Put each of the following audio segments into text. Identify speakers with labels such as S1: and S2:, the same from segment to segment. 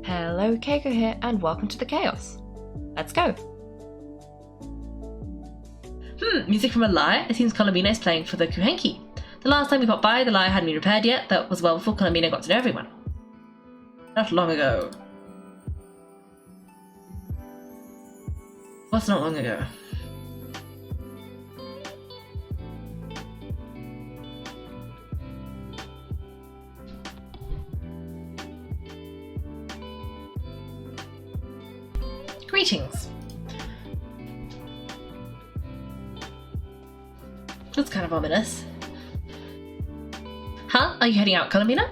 S1: Hello, Kaiko here, and welcome to the chaos. Let's go.
S2: Music from a lyre? It seems Columbina is playing for the Kuhenki. The last time we popped by, the lyre hadn't been repaired yet. That was well before Columbina got to know everyone. Not long ago. What's not long ago? Greetings. That's kind of ominous. Huh? Are you heading out, Columbina?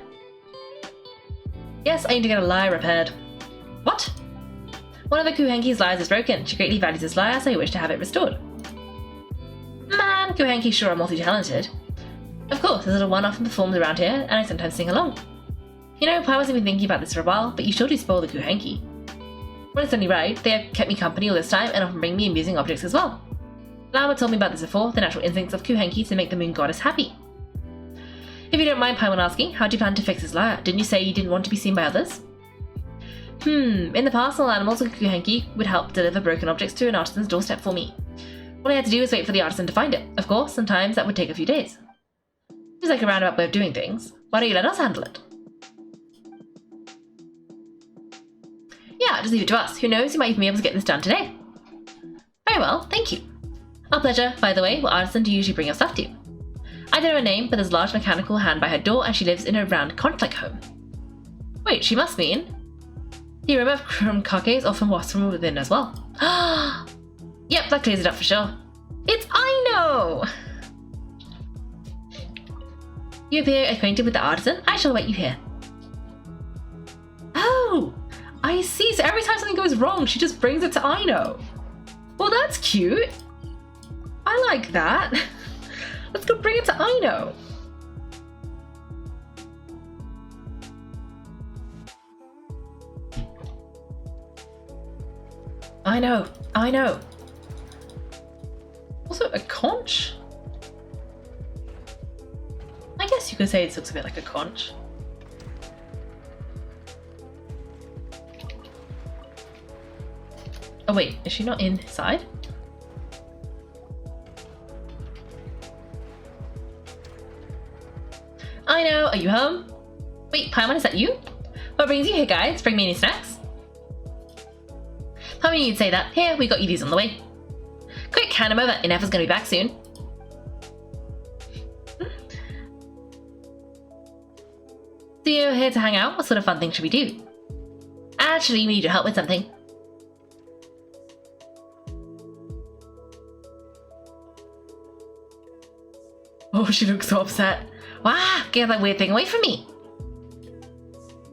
S2: Yes, I need to get a lyre repaired. What? One of the Kuhenki's lyres is broken. She greatly values this lyre, so I wish to have it restored. Man, Kuhenki sure are multi-talented. Of course, there's a little one often performs around here, and I sometimes sing along. You know, I wasn't even thinking about this for a while, but you sure do spoil the Kuhenki. When it's only right, they have kept me company all this time and often bring me amusing objects as well. Lama told me about this before, the natural instincts of Kuhenki to make the moon goddess happy. If you don't mind Paimon asking, how do you plan to fix this lyre? Didn't you say you didn't want to be seen by others? In the past, all animals of Kuhenki would help deliver broken objects to an artisan's doorstep for me. All I had to do was wait for the artisan to find it. Of course, sometimes that would take a few days. Seems like a roundabout way of doing things. Why don't you let us handle it? Yeah, just leave it to us. Who knows, you might even be able to get this done today. Very well, thank you. Our pleasure. By the way, what artisan do you usually bring your stuff to? I don't know her name, but there's a large mechanical hand by her door and she lives in a round conch-like home. Wait, she must mean... The aroma from Kake's often wafts from within as well. Yep, that clears it up for sure. It's Aino! You appear acquainted with the artisan? I shall wait you here. Oh! I see, so every time something goes wrong, she just brings it to Aino. Well, that's cute. I like that. Let's go bring it to Aino. I know. Also, a conch? I guess you could say this looks a bit like a conch. Oh wait, is she not inside? I know, are you home? Wait, Paimon, is that you? What brings you here, guys? Bring me any snacks? Paimon, you'd say that. Here, we got you these on the way. Quick, hand them over. Inefa's gonna be back soon. So you're here to hang out? What sort of fun thing should we do? Actually, we need your help with something. Oh, she looks so upset. Wow, get that weird thing away from me.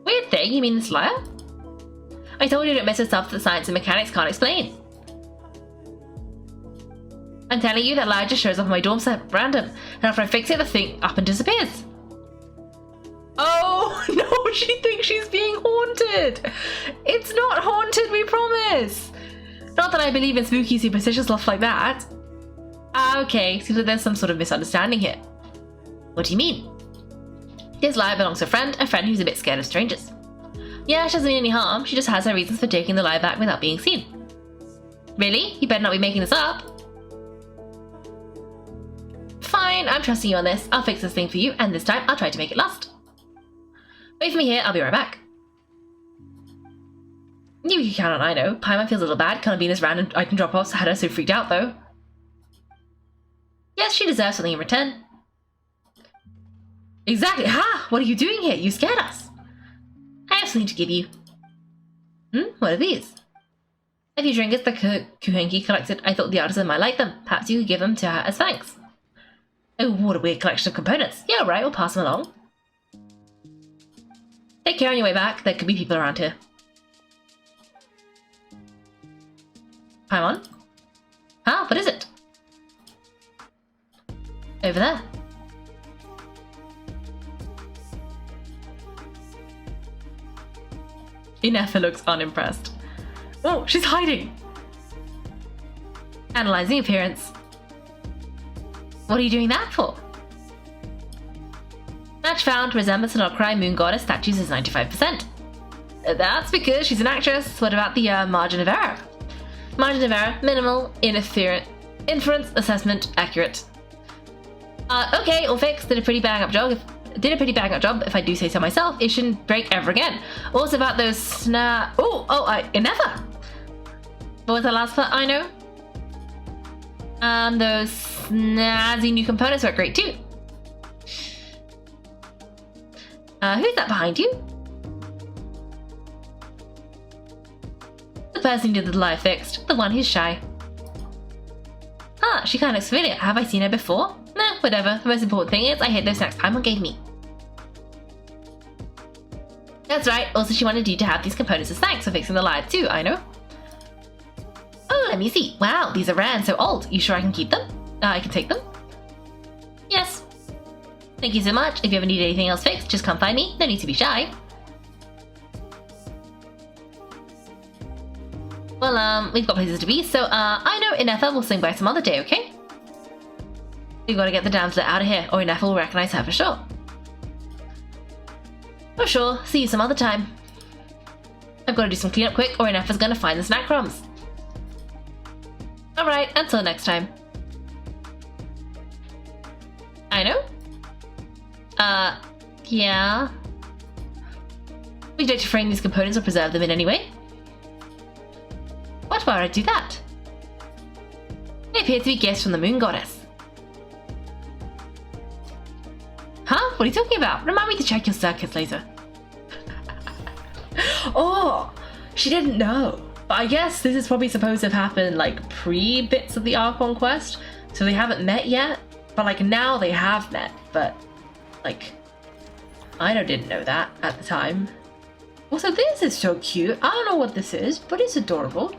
S2: Weird thing? You mean this lyre? I told you don't mess with stuff that science and mechanics can't explain. I'm telling you that lyre just shows up on my doorstep at random, and after I fix it, the thing up and disappears. Oh, no, she thinks she's being haunted. It's not haunted, we promise. Not that I believe in spooky, superstitious stuff like that. Okay, seems like there's some sort of misunderstanding here. What do you mean? This lyre belongs to a friend who's a bit scared of strangers. Yeah, she doesn't mean any harm, she just has her reasons for taking the lyre back without being seen. Really? You better not be making this up. Fine, I'm trusting you on this. I'll fix this thing for you, and this time I'll try to make it last. Wait for me here, I'll be right back. You can count on Aino. Paimon feels a little bad. Columbina's random item drop-offs had her so freaked out, though. Yes, she deserves something in return. Exactly. Ha! What are you doing here? You scared us. I have something to give you. What are these? A few trinkets that Kuhenki collected. I thought the artisan might like them. Perhaps you could give them to her as thanks. Oh, what a weird collection of components. Yeah, right, we'll pass them along. Take care on your way back. There could be people around here. Paimon? Huh? What is it? Over there. Inefa looks unimpressed. Oh, she's hiding. Analyzing appearance. What are you doing that for? Match found. Resemblance to Nocrai Moon Goddess statues is 95%. That's because she's an actress. What about the margin of error? Margin of error, minimal, inference, assessment, accurate. Okay, all fixed. Did a pretty bang up job. If I do say so myself. It shouldn't break ever again. Also about those never. What was the last part? I know. Those snazzy new components work great too. Who's that behind you? The person who did the lie fixed. The one who's shy. She kinda looks familiar. Have I seen her before? Nah, whatever. The most important thing is I hate those snacks Paimon gave me. That's right. Also, she wanted you to have these components as thanks for fixing the lie too, I know. Oh, let me see. Wow, these are rare and so old. You sure I can keep them? I can take them? Yes. Thank you so much. If you ever need anything else fixed, just come find me. No need to be shy. Well, we've got places to be, so, I know Inetha will swing by some other day, okay? We've got to get the damsel out of here, or Inetha will recognize her for sure. For sure. See you some other time. I've got to do some cleanup quick, or Inetha's gonna find the snack crumbs. Alright, until next time. I know? Yeah. Would you like to frame these components or preserve them in any way? What about I do that? They appear to be gifts from the moon goddess. Huh? What are you talking about? Remind me to check your circuits later. Oh, she didn't know. But I guess this is probably supposed to have happened like pre-bits of the Archon quest. So they haven't met yet. But like now they have met. But like, I didn't know that at the time. Also, this is so cute. I don't know what this is, but it's adorable.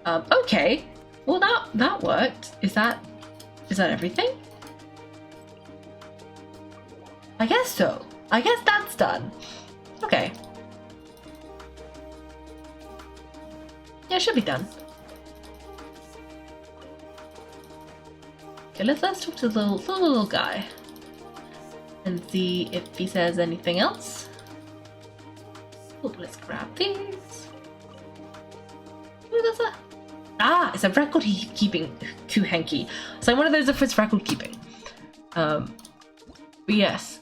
S2: Okay. Well, that worked. Is that everything? I guess so. I guess that's done. Okay. Yeah, it should be done. Okay, let's talk to the little guy and see if he says anything else. Oh, let's grab these. Ooh, that's a... it's a record keeping Kuhenki. So one of those is for record keeping. Yes.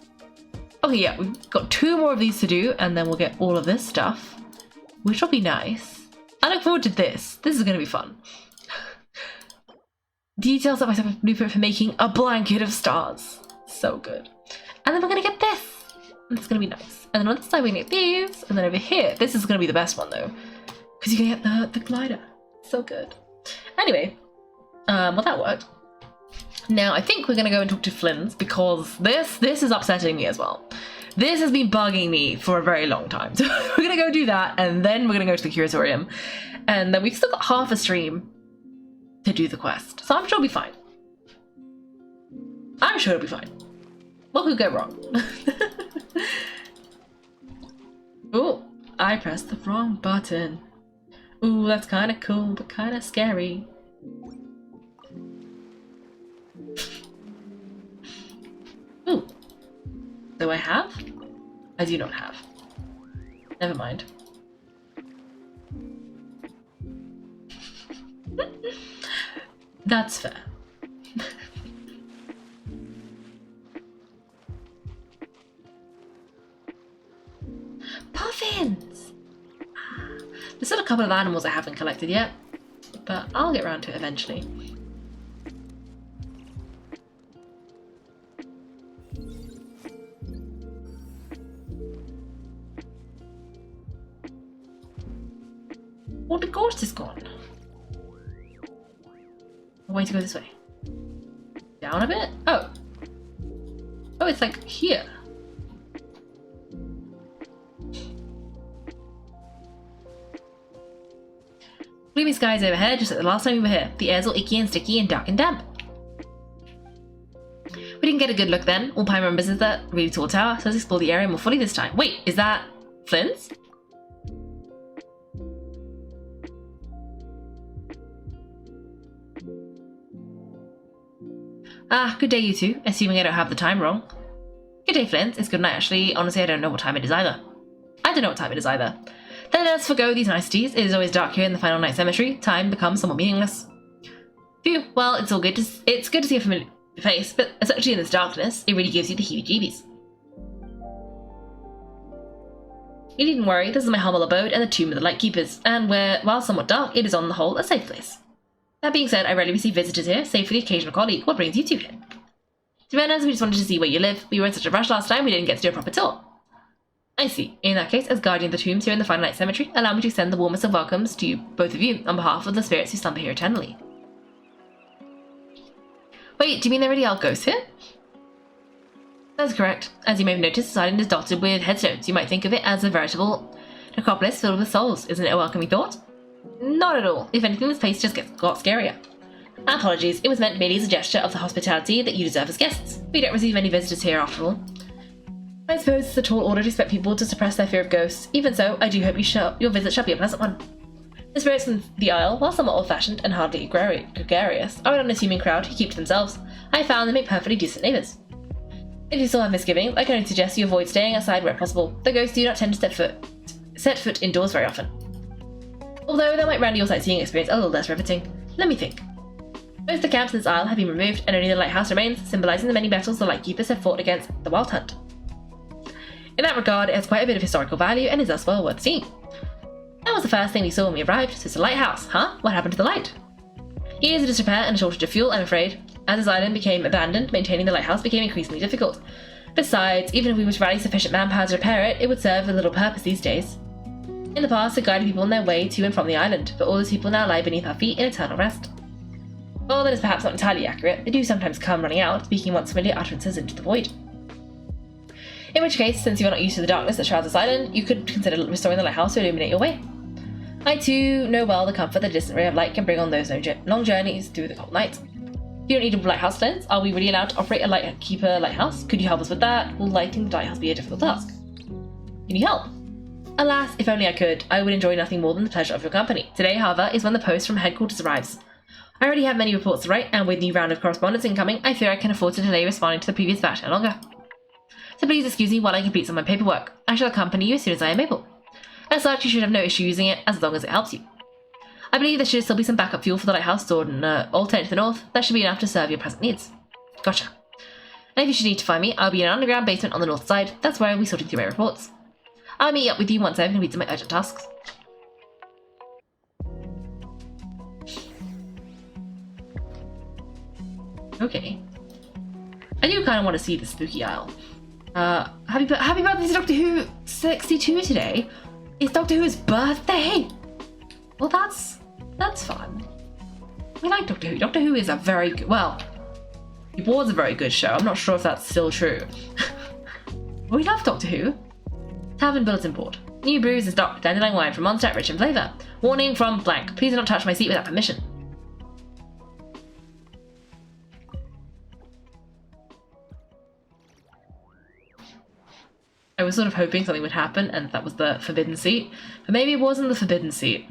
S2: Okay, yeah, we've got 2 more of these to do, and then we'll get all of this stuff, which will be nice. I look forward to this. This is going to be fun. Details of myself blueprint for making a blanket of stars. So good. And then we're going to get this. And it's going to be nice. And then on this side we get these. And then over here, this is going to be the best one though. Because you can get the glider. So good. Anyway, well that worked. Now I think we're going to go and talk to Flins because this is upsetting me as well. This has been bugging me for a very long time. So we're going to go do that and then we're going to go to the curatorium. And then we've still got half a stream to do the quest. So I'm sure it'll be fine. I'm sure it'll be fine. What could go wrong? Oh, I pressed the wrong button. Ooh, that's kind of cool, but kind of scary. Ooh. Do I have? I do not have. Never mind. That's fair. Puffins! There's still a couple of animals I haven't collected yet, but I'll get around to it eventually. Oh, the ghost is gone. Way to go this way. Down a bit? Oh. Oh, it's like here. Gloomy skies overhead, just like the last time we were here. The air's all icky and sticky and dark and damp. We didn't get a good look then. All Paimon remembers is that really tall tower, so let's explore the area more fully this time. Wait, is that Flins? Ah, good day you two, assuming I don't have the time wrong. Good day, Flint. It's good night, actually. Honestly, I don't know what time it is either. I don't know what time it is either. Then let us forgo these niceties. It is always dark here in the final night cemetery. Time becomes somewhat meaningless. Phew, well, it's good to see a familiar face, but especially in this darkness, it really gives you the heebie-jeebies. You needn't worry, this is my humble abode and the tomb of the Lightkeepers, and while somewhat dark, it is on the whole a safe place. That being said, I rarely receive visitors here, save for the occasional colleague. What brings you two here? To be honest, we just wanted to see where you live. We were in such a rush last time, we didn't get to do a proper tour. I see. In that case, as guardian of the tombs here in the Final Night Cemetery, allow me to extend the warmest of welcomes to you, both of you, on behalf of the spirits who slumber here eternally. Wait, do you mean there really are ghosts here? That's correct. As you may have noticed, this island is dotted with headstones. You might think of it as a veritable necropolis filled with souls. Isn't it a welcoming thought? Not at all. If anything, this place just got scarier. Apologies, it was meant merely as a gesture of the hospitality that you deserve as guests. We don't receive many visitors here after all. I suppose it's a tall order to expect people to suppress their fear of ghosts. Even so, I do hope your visit shall be a pleasant one. The spirits from the Isle, while somewhat old-fashioned and hardly gregarious, are an unassuming crowd who keep to themselves. I found they make perfectly decent neighbours. If you still have misgivings, I can only suggest you avoid staying outside where possible. The ghosts do not tend to set foot indoors very often. Although that might render your sightseeing experience a little less riveting. Let me think. Most of the camps in this isle have been removed, and only the lighthouse remains, symbolising the many battles the Lightkeepers have fought against the Wild Hunt. In that regard, it has quite a bit of historical value and is thus well worth seeing. That was the first thing we saw when we arrived, so it's a lighthouse, huh? What happened to the light? Years of disrepair and a shortage of fuel, I'm afraid. As this island became abandoned, maintaining the lighthouse became increasingly difficult. Besides, even if we were to rally sufficient manpower to repair it, it would serve a little purpose these days. In the past, it guided people on their way to and from the island, but all those people now lie beneath our feet in eternal rest. Well, that is perhaps not entirely accurate. They do sometimes come running out, speaking once familiar utterances into the void. In which case, since you are not used to the darkness that shrouds this island, you could consider restoring the lighthouse to illuminate your way. I too know well the comfort that a distant ray of light can bring on those long journeys through the cold night. You don't need a lighthouse, Flins. Are we really allowed to operate a lightkeeper lighthouse? Could you help us with that? Will lighting the lighthouse be a difficult task? Can you help? Alas, if only I could. I would enjoy nothing more than the pleasure of your company. Today, however, is when the post from headquarters arrives. I already have many reports to write, and with the new round of correspondence incoming, I fear I can afford to delay responding to the previous batch no longer. So please excuse me while I complete some of my paperwork. I shall accompany you as soon as I am able. As such, you should have no issue using it as long as it helps you. I believe there should still be some backup fuel for the lighthouse stored in an old tent to the north. That should be enough to serve your present needs. Gotcha. And if you should need to find me, I'll be in an underground basement on the north side. That's where I'll be sorting through my reports. I'll meet up with you once I've completed my urgent tasks. Okay. I do kind of want to see the spooky isle. Happy birthday to Doctor Who 62 today. It's Doctor Who's birthday. Well, that's fun. We like Doctor Who. Doctor Who is a very good, well, it was a very good show. I'm not sure if that's still true. We love Doctor Who. Tavern bulletin board. New brews is stocked. Dandelion wine from Mondstadt, rich in flavour. Warning from blank. Please do not touch my seat without permission. I was sort of hoping something would happen and that was the forbidden seat. But maybe it wasn't the forbidden seat.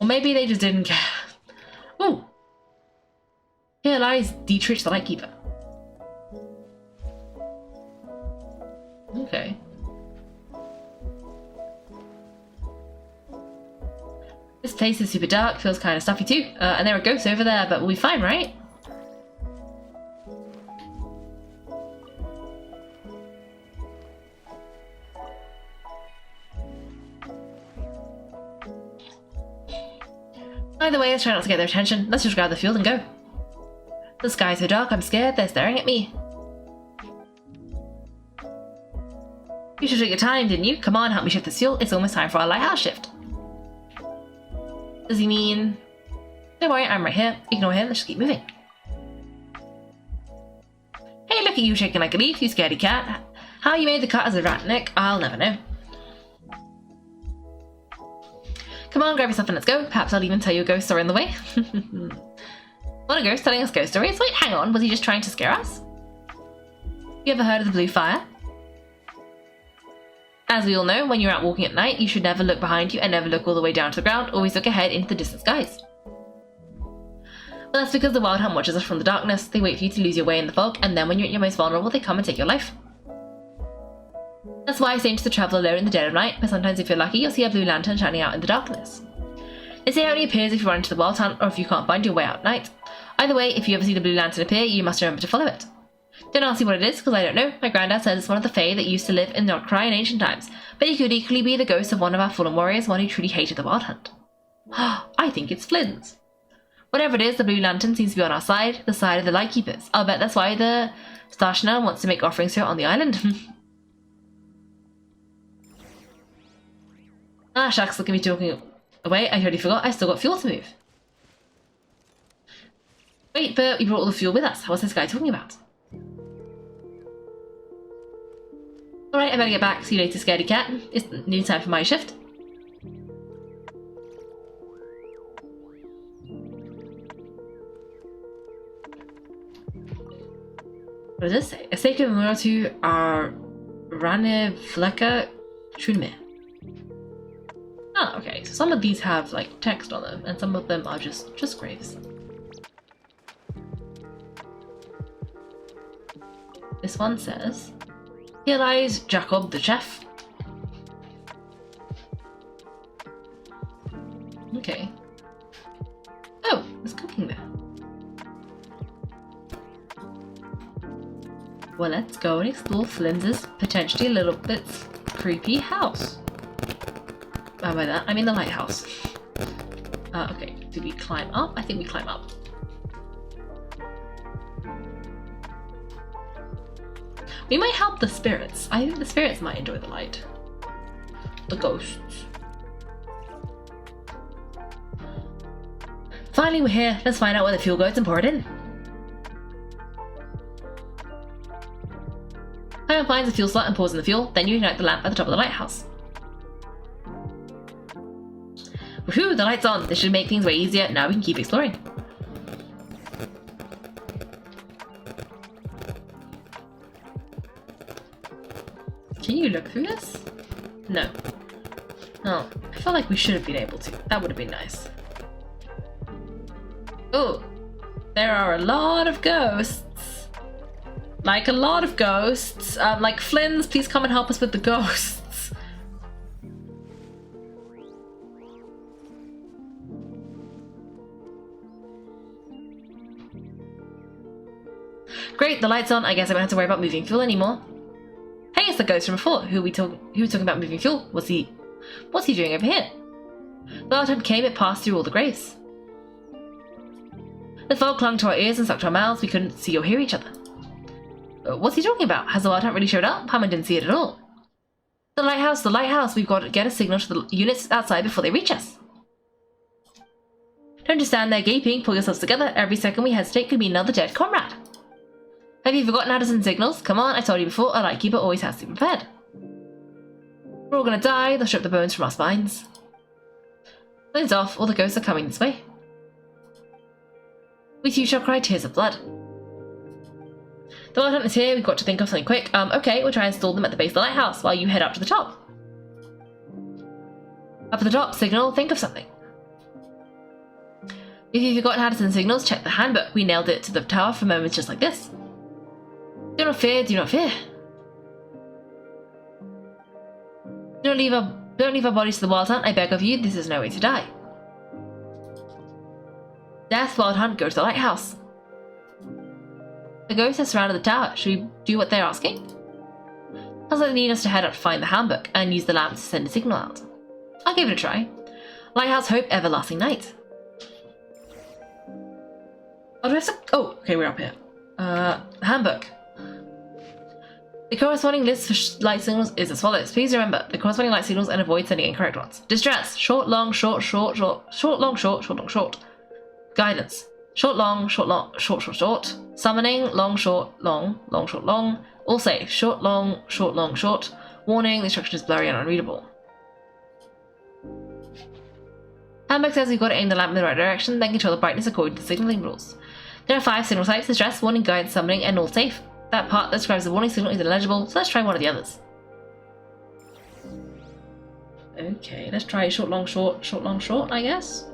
S2: Or maybe they just didn't care. Ooh! Here lies Dietrich the Lightkeeper. Okay. This place is super dark, feels kind of stuffy too. And there are ghosts over there, but we'll be fine, right? Either way, let's try not to get their attention. Let's just grab the fuel and go. The sky's so dark, I'm scared. They're staring at me. You should take your time, didn't you? Come on, help me shift the fuel. It's almost time for our lighthouse shift. Does he mean... Don't worry, I'm right here. Ignore him, let's just keep moving. Hey, look at you shaking like a leaf, you scaredy cat. How you made the cut as a ratnik, I'll never know. Come on, grab yourself and let's go. Perhaps I'll even tell you a ghost story on the way. What a ghost telling us ghost stories? Wait, hang on, was he just trying to scare us? You ever heard of the blue fire? As we all know, when you're out walking at night, you should never look behind you and never look all the way down to the ground, always look ahead into the distant skies. Well, that's because the Wild Hunt watches us from the darkness. They wait for you to lose your way in the fog, and then when you're at your most vulnerable, they come and take your life. That's why it's dangerous to travel alone in the dead of night, but sometimes if you're lucky, you'll see a blue lantern shining out in the darkness. They say it only appears if you run into the wild hunt or if you can't find your way out at night. Either way, if you ever see the blue lantern appear, you must remember to follow it. Don't ask me what it is, because I don't know. My granddad says it's one of the Fae that used to live in Nordcry in ancient times, but he could equally be the ghost of one of our fallen warriors, one who truly hated the wild hunt. I think it's Flins. Whatever it is, the blue lantern seems to be on our side, the side of the Lightkeepers. I'll bet that's why the Starshina wants to make offerings to her on the island. Ah, shucks, look at me talking away. I totally forgot I still got fuel to move. Wait, but we brought all the fuel with us. What's this guy talking about? Alright, I better get back. See you later, scaredy cat. It's new time for my shift. What does this say? A sacred memorial to our Ranevleka Trunme. Ah, okay. So some of these have like text on them, and some of them are just graves. This one says, "Here lies Jacob the chef." Okay. Oh, there's cooking there. Well, let's go and explore Flins's potentially a little bit creepy house. By that, I mean the lighthouse. Okay, do we climb up? I think we climb up. We might help the spirits. I think the spirits might enjoy the light. The ghosts. Finally, we're here. Let's find out where the fuel goes and pour it in. Simon finds the fuel slot and pours in the fuel, then you ignite the lamp at the top of the lighthouse. Woohoo, the light's on. This should make things way easier. Now we can keep exploring. Can you look through this? No. Oh, I felt like we should have been able to. That would have been nice. Oh, there are a lot of ghosts. Like a lot of ghosts. Like Flins, please come and help us with the ghosts. Great, the light's on. I guess I won't have to worry about moving fuel anymore. Hey, it's the ghost from before. Who was talking about moving fuel? What's he doing over here? The last time came, it passed through all the graves. The fog clung to our ears and stuck to our mouths. We couldn't see or hear each other. What's he talking about? Has the wild hunt really showed up? Hammond didn't see it at all. The lighthouse, the lighthouse. We've got to get a signal to the units outside before they reach us. Don't just stand there gaping. Pull yourselves together. Every second we hesitate could be another dead comrade. Have you forgotten how to send signals? Come on, I told you before, a lightkeeper always has to be prepared. We're all gonna die. They'll strip the bones from our spines. Flint's off. All the ghosts are coming this way. We too shall cry tears of blood. The wild hunt is here. We've got to think of something quick. Okay, we'll try and stall them at the base of the lighthouse while you head up to the top. Up at the top, signal, think of something. If you've forgotten how to send signals, check the handbook. We nailed it to the tower for moments just like this. Do not fear, do not fear. Don't leave our bodies to the wild hunt, I beg of you. This is no way to die. Death, wild hunt, go to the lighthouse. The ghosts have surrounded the tower. Should we do what they're asking? Sounds like they need us to head up to find the handbook and use the lamp to send a signal out. I'll give it a try. Lighthouse, hope, everlasting night. Oh, do I have to... Oh, okay, we're up here. Handbook. The corresponding list for light signals is as follows. Please remember the corresponding light signals and avoid sending incorrect ones. Distress. Short, long, short, short, short, short, long, short, short, long, short. Guidance. Short, long, short, long, short, short, short. Summoning. Long, short, long, long, short, long. All safe. Short, long, short. Warning, the instruction is blurry and unreadable. Handbook says we've got to aim the lamp in the right direction, then control the brightness according to the signaling rules. There are 5 signal types: distress, warning, guidance, summoning, and all safe. That part that describes the warning signal is illegible, so let's try one of the others. Okay, let's try short, long, short, I guess.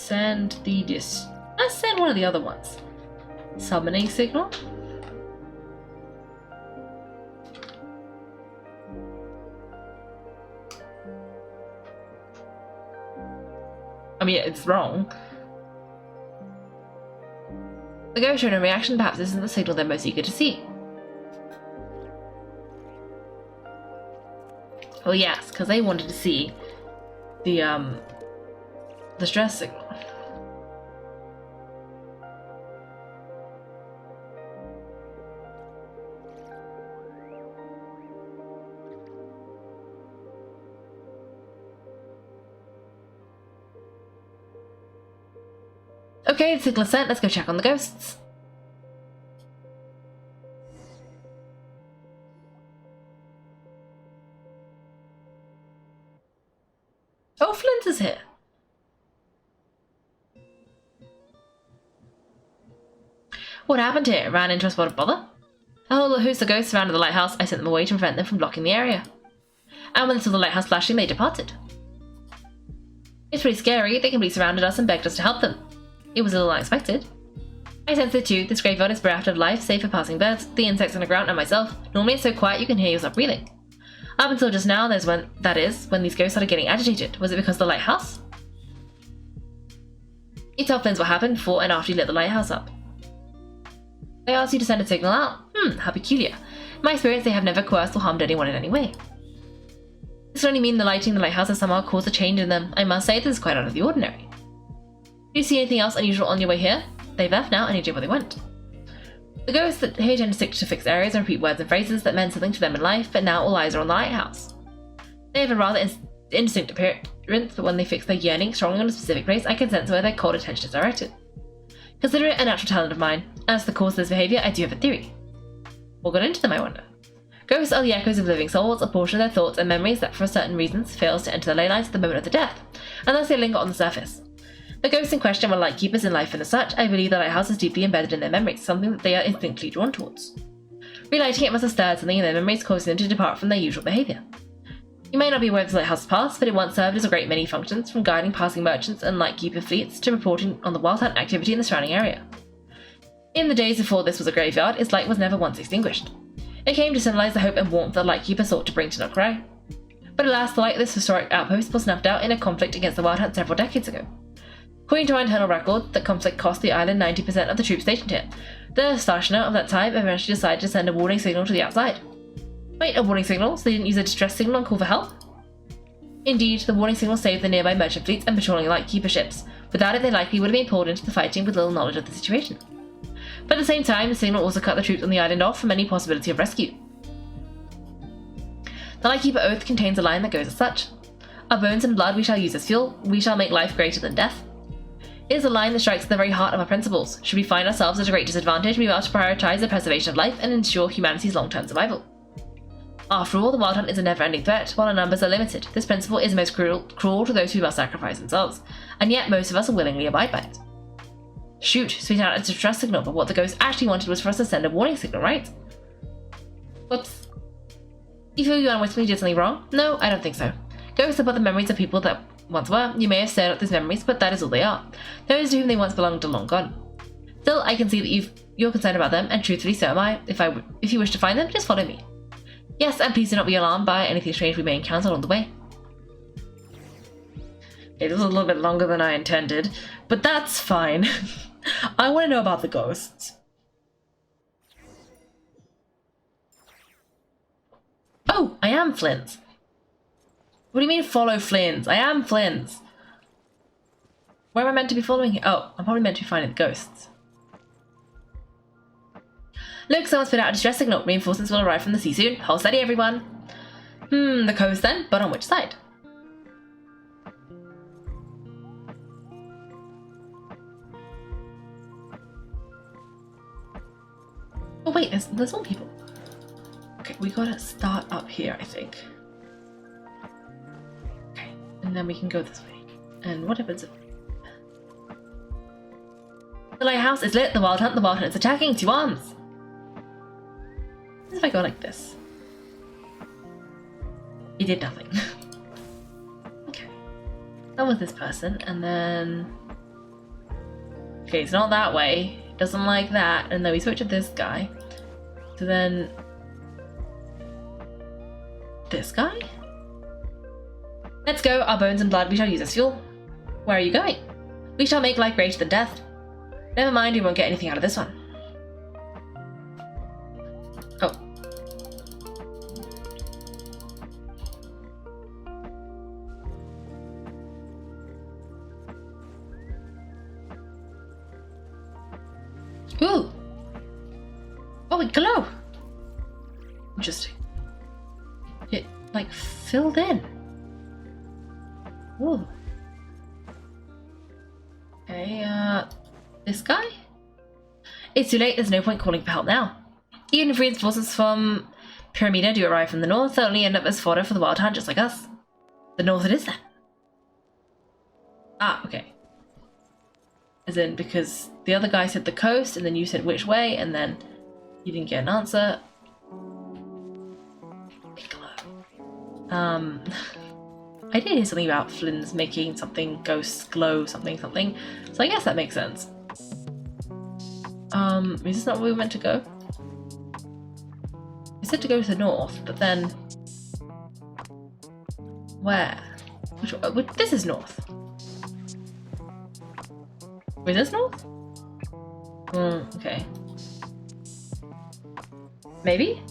S2: send let's send one of the other ones. Summoning signal? I mean, it's wrong. The ghost showed no reaction. Perhaps this isn't the signal they're most eager to see. Well, yes, because they wanted to see the stress signal. Okay, the signal is sent. Let's go check on the ghosts. Oh, Flins is here. What happened here? Ran into a spot of bother? Oh, the host of ghosts surrounded the lighthouse. I sent them away to prevent them from blocking the area. And when they saw the lighthouse flashing, they departed. It's pretty scary. They completely surrounded us and begged us to help them. It was a little unexpected. I sensed it too. This graveyard is bereft of life, save for passing birds, the insects on the ground, and myself. Normally it's so quiet you can hear yourself breathing. Up until just now, when these ghosts started getting agitated. Was it because of the lighthouse? You tell Flins what happened before and after you lit the lighthouse up. They asked you to send a signal out. How peculiar. In my experience, they have never coerced or harmed anyone in any way. This would only mean the lighting the lighthouse has somehow caused a change in them. I must say, this is quite out of the ordinary. Do you see anything else unusual on your way here? They've left now, and you know where they went. The ghosts that here tend to stick to fixed areas and repeat words and phrases that meant something to them in life, but now all eyes are on the lighthouse. They have a rather indistinct appearance, but when they fix their yearning strongly on a specific place, I can sense where their cold attention is directed. Consider it a natural talent of mine. As to the cause of this behaviour, I do have a theory. What got into them, I wonder? Ghosts are the echoes of living souls, a portion of their thoughts and memories that for certain reasons fails to enter the ley lines at the moment of the death, and thus they linger on the surface. The ghosts in question were lightkeepers in life, and as such, I believe the lighthouse is deeply embedded in their memories, something that they are instinctively drawn towards. Relighting it must have stirred something in their memories, causing them to depart from their usual behaviour. You may not be aware of the lighthouse's past, but it once served as a great many functions, from guiding passing merchants and lightkeeper fleets to reporting on the wild hunt activity in the surrounding area. In the days before this was a graveyard, its light was never once extinguished. It came to symbolise the hope and warmth the lightkeeper sought to bring to Nokrai. But alas, the light of this historic outpost was snuffed out in a conflict against the wild hunt several decades ago. According to our internal record, the conflict cost the island 90% of the troops stationed here. The Starshina of that time eventually decided to send a warning signal to the outside. Wait, a warning signal? So they didn't use a distress signal and call for help? Indeed, the warning signal saved the nearby merchant fleets and patrolling lightkeeper ships. Without it, they likely would have been pulled into the fighting with little knowledge of the situation. But at the same time, the signal also cut the troops on the island off from any possibility of rescue. The lightkeeper oath contains a line that goes as such. Our bones and blood we shall use as fuel, we shall make life greater than death. It is a line that strikes at the very heart of our principles. Should we find ourselves at a great disadvantage, we must prioritize the preservation of life and ensure humanity's long-term survival. After all, the wild hunt is a never-ending threat, while our numbers are limited. This principle is most cruel to those who must sacrifice themselves, and yet most of us will willingly abide by it. Shoot, sweet out a distress signal, but what the ghost actually wanted was for us to send a warning signal, right? Whoops. You feel you unwittingly did something wrong? No, I don't think so. Ghosts are but the memories of people that once were. You may have stirred up these memories, but that is all they are. Those to whom they once belonged are long gone. Still, I can see that you're concerned about them, and truthfully so am I. If you wish to find them, just follow me. Yes, and please do not be alarmed by anything strange we may encounter along the way. It was a little bit longer than I intended, but that's fine. I want to know about the ghosts. Oh, I am Flins. What do you mean follow Flins? I am Flins. Where am I meant to be following here? Oh, I'm probably meant to be finding the ghosts. Look, someone's put out a distress signal. Reinforcements will arrive from the sea soon. Hold steady, everyone. The coast then, but on which side? Oh wait, there's more people. Okay, we gotta start up here, I think. Okay, and then we can go this way. And what happens if... The lighthouse is lit, the wild hunt is attacking, to arms! What if I go like this? He did nothing. Okay. That was this person, and then... Okay, it's not that way. Doesn't like that. And then we switch to this guy. So then... this guy? Let's go, our bones and blood we shall use as fuel. Where are you going? We shall make life greater than death. Never mind, we won't get anything out of this one. Oh. Ooh! Oh, we glow! Interesting. It, like, filled in. Ooh. Okay, this guy? It's too late, there's no point calling for help now. Even if reinforcements from Pyramida do arrive from the north, they'll only end up as fodder for the Wild Hunt, just like us. The north it is then. Ah, okay. As in, because the other guy said the coast, and then you said which way, and then you didn't get an answer. I did hear something about Flins making something ghosts glow something, so I guess that makes sense. Is this not where we meant to go? We said to go to the north, but then... where? Which this is north. Is this north? Okay. Maybe?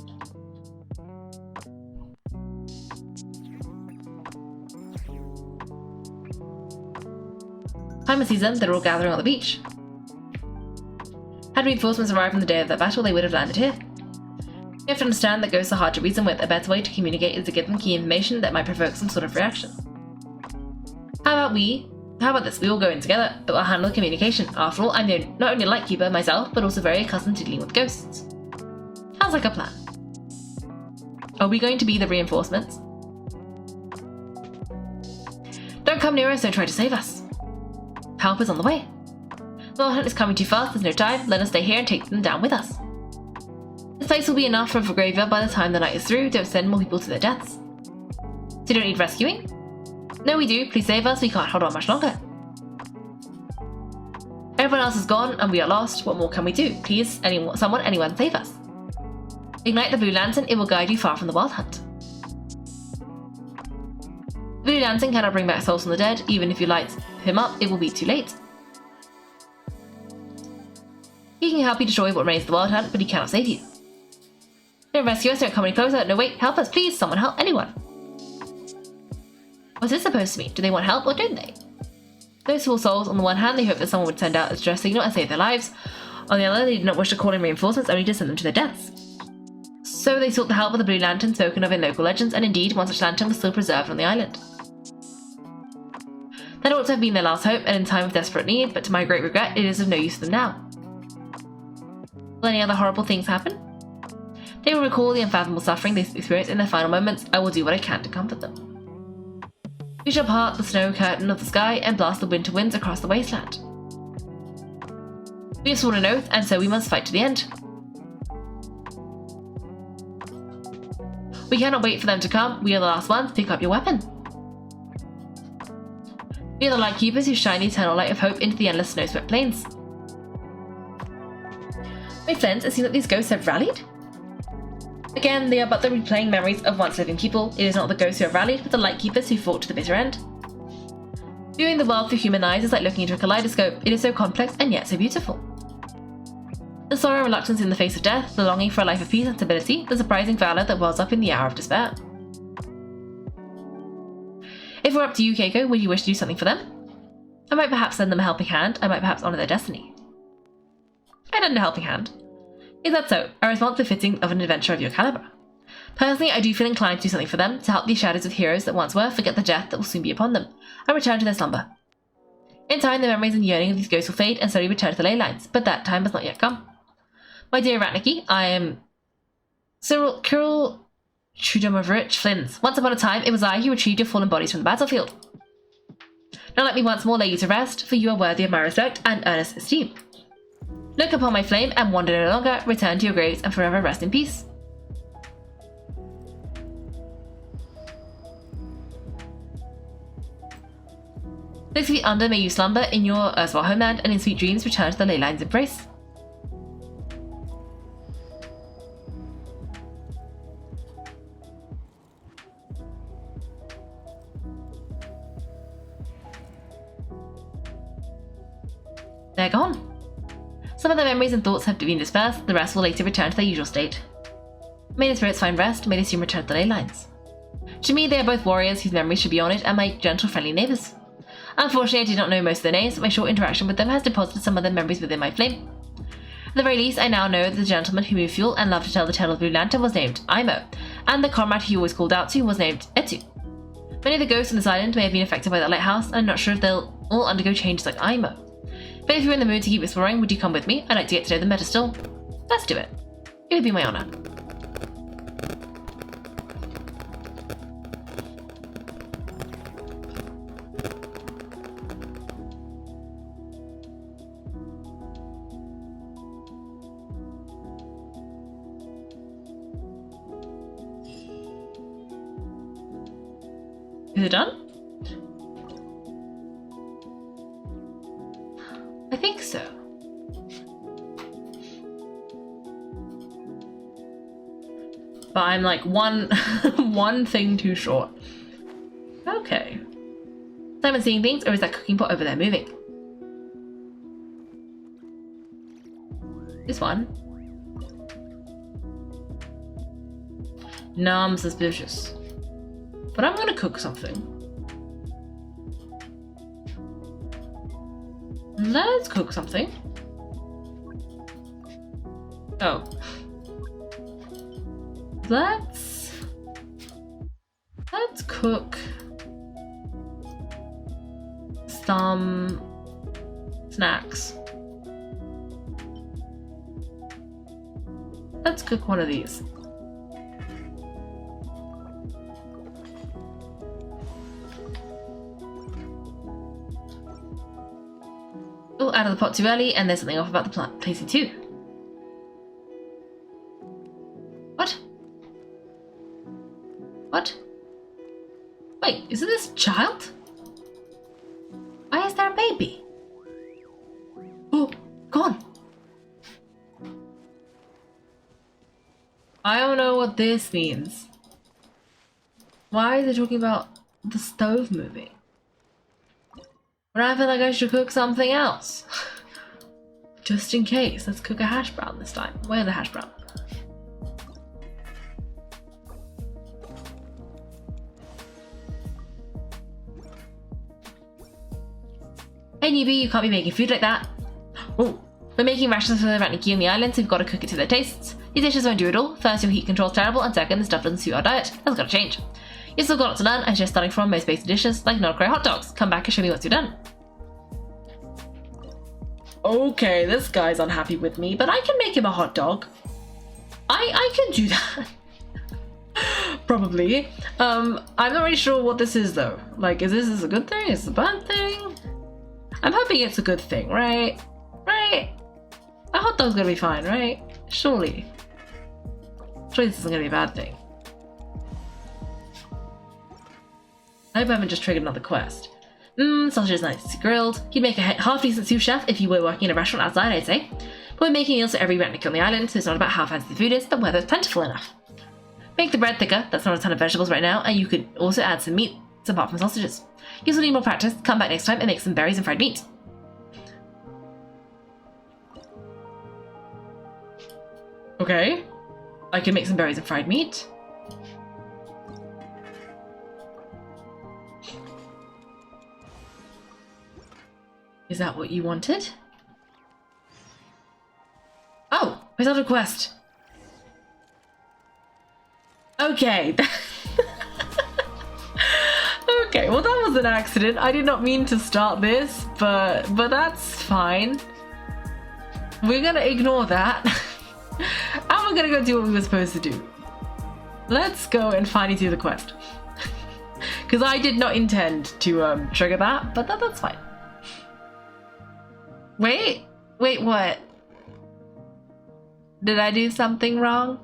S2: Time of season, they're all gathering on the beach. Had reinforcements arrived on the day of that battle, they would have landed here. You have to understand that ghosts are hard to reason with. A better way to communicate is to give them key information that might provoke some sort of reaction. How about this? We all go in together, but we'll handle the communication. After all, I'm not only a lightkeeper myself, but also very accustomed to dealing with ghosts. Sounds like a plan. Are we going to be the reinforcements? Don't come near us, don't try to save us. Help is on the way. The Wild Hunt is coming too fast, there's no time. Let us stay here and take them down with us. This place will be enough for a graveyard by the time the night is through. Don't send more people to their deaths. So you don't need rescuing? No, we do. Please save us. We can't hold on much longer. Everyone else is gone and we are lost. What more can we do? Please, anyone save us. Ignite the blue lantern. It will guide you far from the Wild Hunt. The blue lantern cannot bring back souls from the dead. Even if you light him up, it will be too late. He can help you destroy what remains of the Wild Hunt, but he cannot save you. Don't rescue us, don't come any closer. No, wait, help us, please. Someone help anyone. What's this supposed to mean? Do they want help or don't they? Those poor souls, on the one hand, they hope that someone would send out a distress signal and save their lives. On the other, they did not wish to call in reinforcements, only to send them to their deaths. So they sought the help of the blue lantern spoken of in local legends, and indeed, one such lantern was still preserved on the island. That ought to have been their last hope, and in time of desperate need, but to my great regret, it is of no use to them now. Will any other horrible things happen? They will recall the unfathomable suffering they experienced in their final moments. I will do what I can to comfort them. We shall part the snow curtain of the sky and blast the winter winds across the wasteland. We have sworn an oath, and so we must fight to the end. We cannot wait for them to come. We are the last ones. Pick up your weapon. We are the light keepers who shine the eternal light of hope into the endless snow-swept plains. My friends, it seems that these ghosts have rallied. Again, they are but the replaying memories of once living people. It is not the ghosts who have rallied, but the light keepers who fought to the bitter end. Viewing the world through human eyes is like looking into a kaleidoscope. It is so complex and yet so beautiful. The sorrow and reluctance in the face of death, the longing for a life of peace and stability, the surprising valour that wells up in the hour of despair. If it were up to you, Kaiko, would you wish to do something for them? I might perhaps lend them a helping hand. I might perhaps honour their destiny. I'd lend a helping hand. Is that so? A response befitting of an adventurer of your calibre. Personally, I do feel inclined to do something for them, to help these shadows of heroes that once were forget the death that will soon be upon them, and return to their slumber. In time, the memories and yearning of these ghosts will fade and slowly return to the ley lines, but that time has not yet come. My dear Ratniki, I am Cyril Chudomovich Flins. Once upon a time, it was I who retrieved your fallen bodies from the battlefield. Now let me once more lay you to rest, for you are worthy of my respect and earnest esteem. Look upon my flame and wander no longer, return to your graves and forever rest in peace. 6 feet under, may you slumber in your erstwhile homeland, and in sweet dreams return to the ley line's embrace. They're gone. Some of their memories and thoughts have been dispersed, the rest will later return to their usual state. May the spirits find rest, may they soon return to the ley lines. To me, they are both warriors whose memories should be honoured and my gentle, friendly neighbours. Unfortunately, I did not know most of their names, but my short interaction with them has deposited some of their memories within my flame. At the very least, I now know that the gentleman who moved fuel and loved to tell the tale of Blue Lantern was named Imo, and the comrade he always called out to was named Etu. Many of the ghosts on this island may have been affected by that lighthouse, and I'm not sure if they'll all undergo changes like Imo. But if you're in the mood to keep exploring, would you come with me? I'd like to get to know them better still. Let's do it. It would be my honour. Is it done? I think so. But I'm like one thing too short. Okay. Simon seeing things, or is that cooking pot over there moving? This one. No, I'm suspicious. But I'm gonna cook something. Let's cook something. Oh. Let's cook some snacks. Let's cook one of these. Oh, out of the pot too early, and there's something off about the plant placing too. What? What? Wait, is it this child? Why is there a baby? Oh, gone. I don't know what this means. Why is it talking about the stove moving? But I feel like I should cook something else. Just in case. Let's cook a hash brown this time. Where's the hash brown? Hey newbie, you can't be making food like that. Oh, we're making rations for the Ratniki on the island, so we've got to cook it to their tastes. These dishes won't do it all. First, your heat control's terrible, and second, the stuff doesn't suit our diet. That's got to change. You've still got a lot to learn, and just starting from most basic dishes, like non-cray hot dogs. Come back and show me once you're done. Okay, this guy's unhappy with me, but I can make him a hot dog. I can do that. Probably. I'm not really sure what this is though. Like, is this a good thing? Is this a bad thing? I'm hoping it's a good thing, right? Right? A hot dog's gonna be fine, right? Surely. Surely this isn't gonna be a bad thing. I hope I haven't just triggered another quest. Sausage is nicely grilled. You'd make a half-decent sous chef if you were working in a restaurant outside, I'd say. But we're making meals for every Ratnik on the island, so it's not about how fancy the food is, but whether it's plentiful enough. Make the bread thicker, that's not a ton of vegetables right now, and you could also add some meat, apart from sausages. You still need more practice, come back next time and make some berries and fried meat. Okay. I can make some berries and fried meat. Is that what you wanted? Oh, it's not a quest. Okay. Okay, well that was an accident. I did not mean to start this, but that's fine. We're gonna ignore that. And we're gonna go do what we were supposed to do. Let's go and finally do the quest. Because I did not intend to trigger that, but that's fine. Wait, what? Did I do something wrong?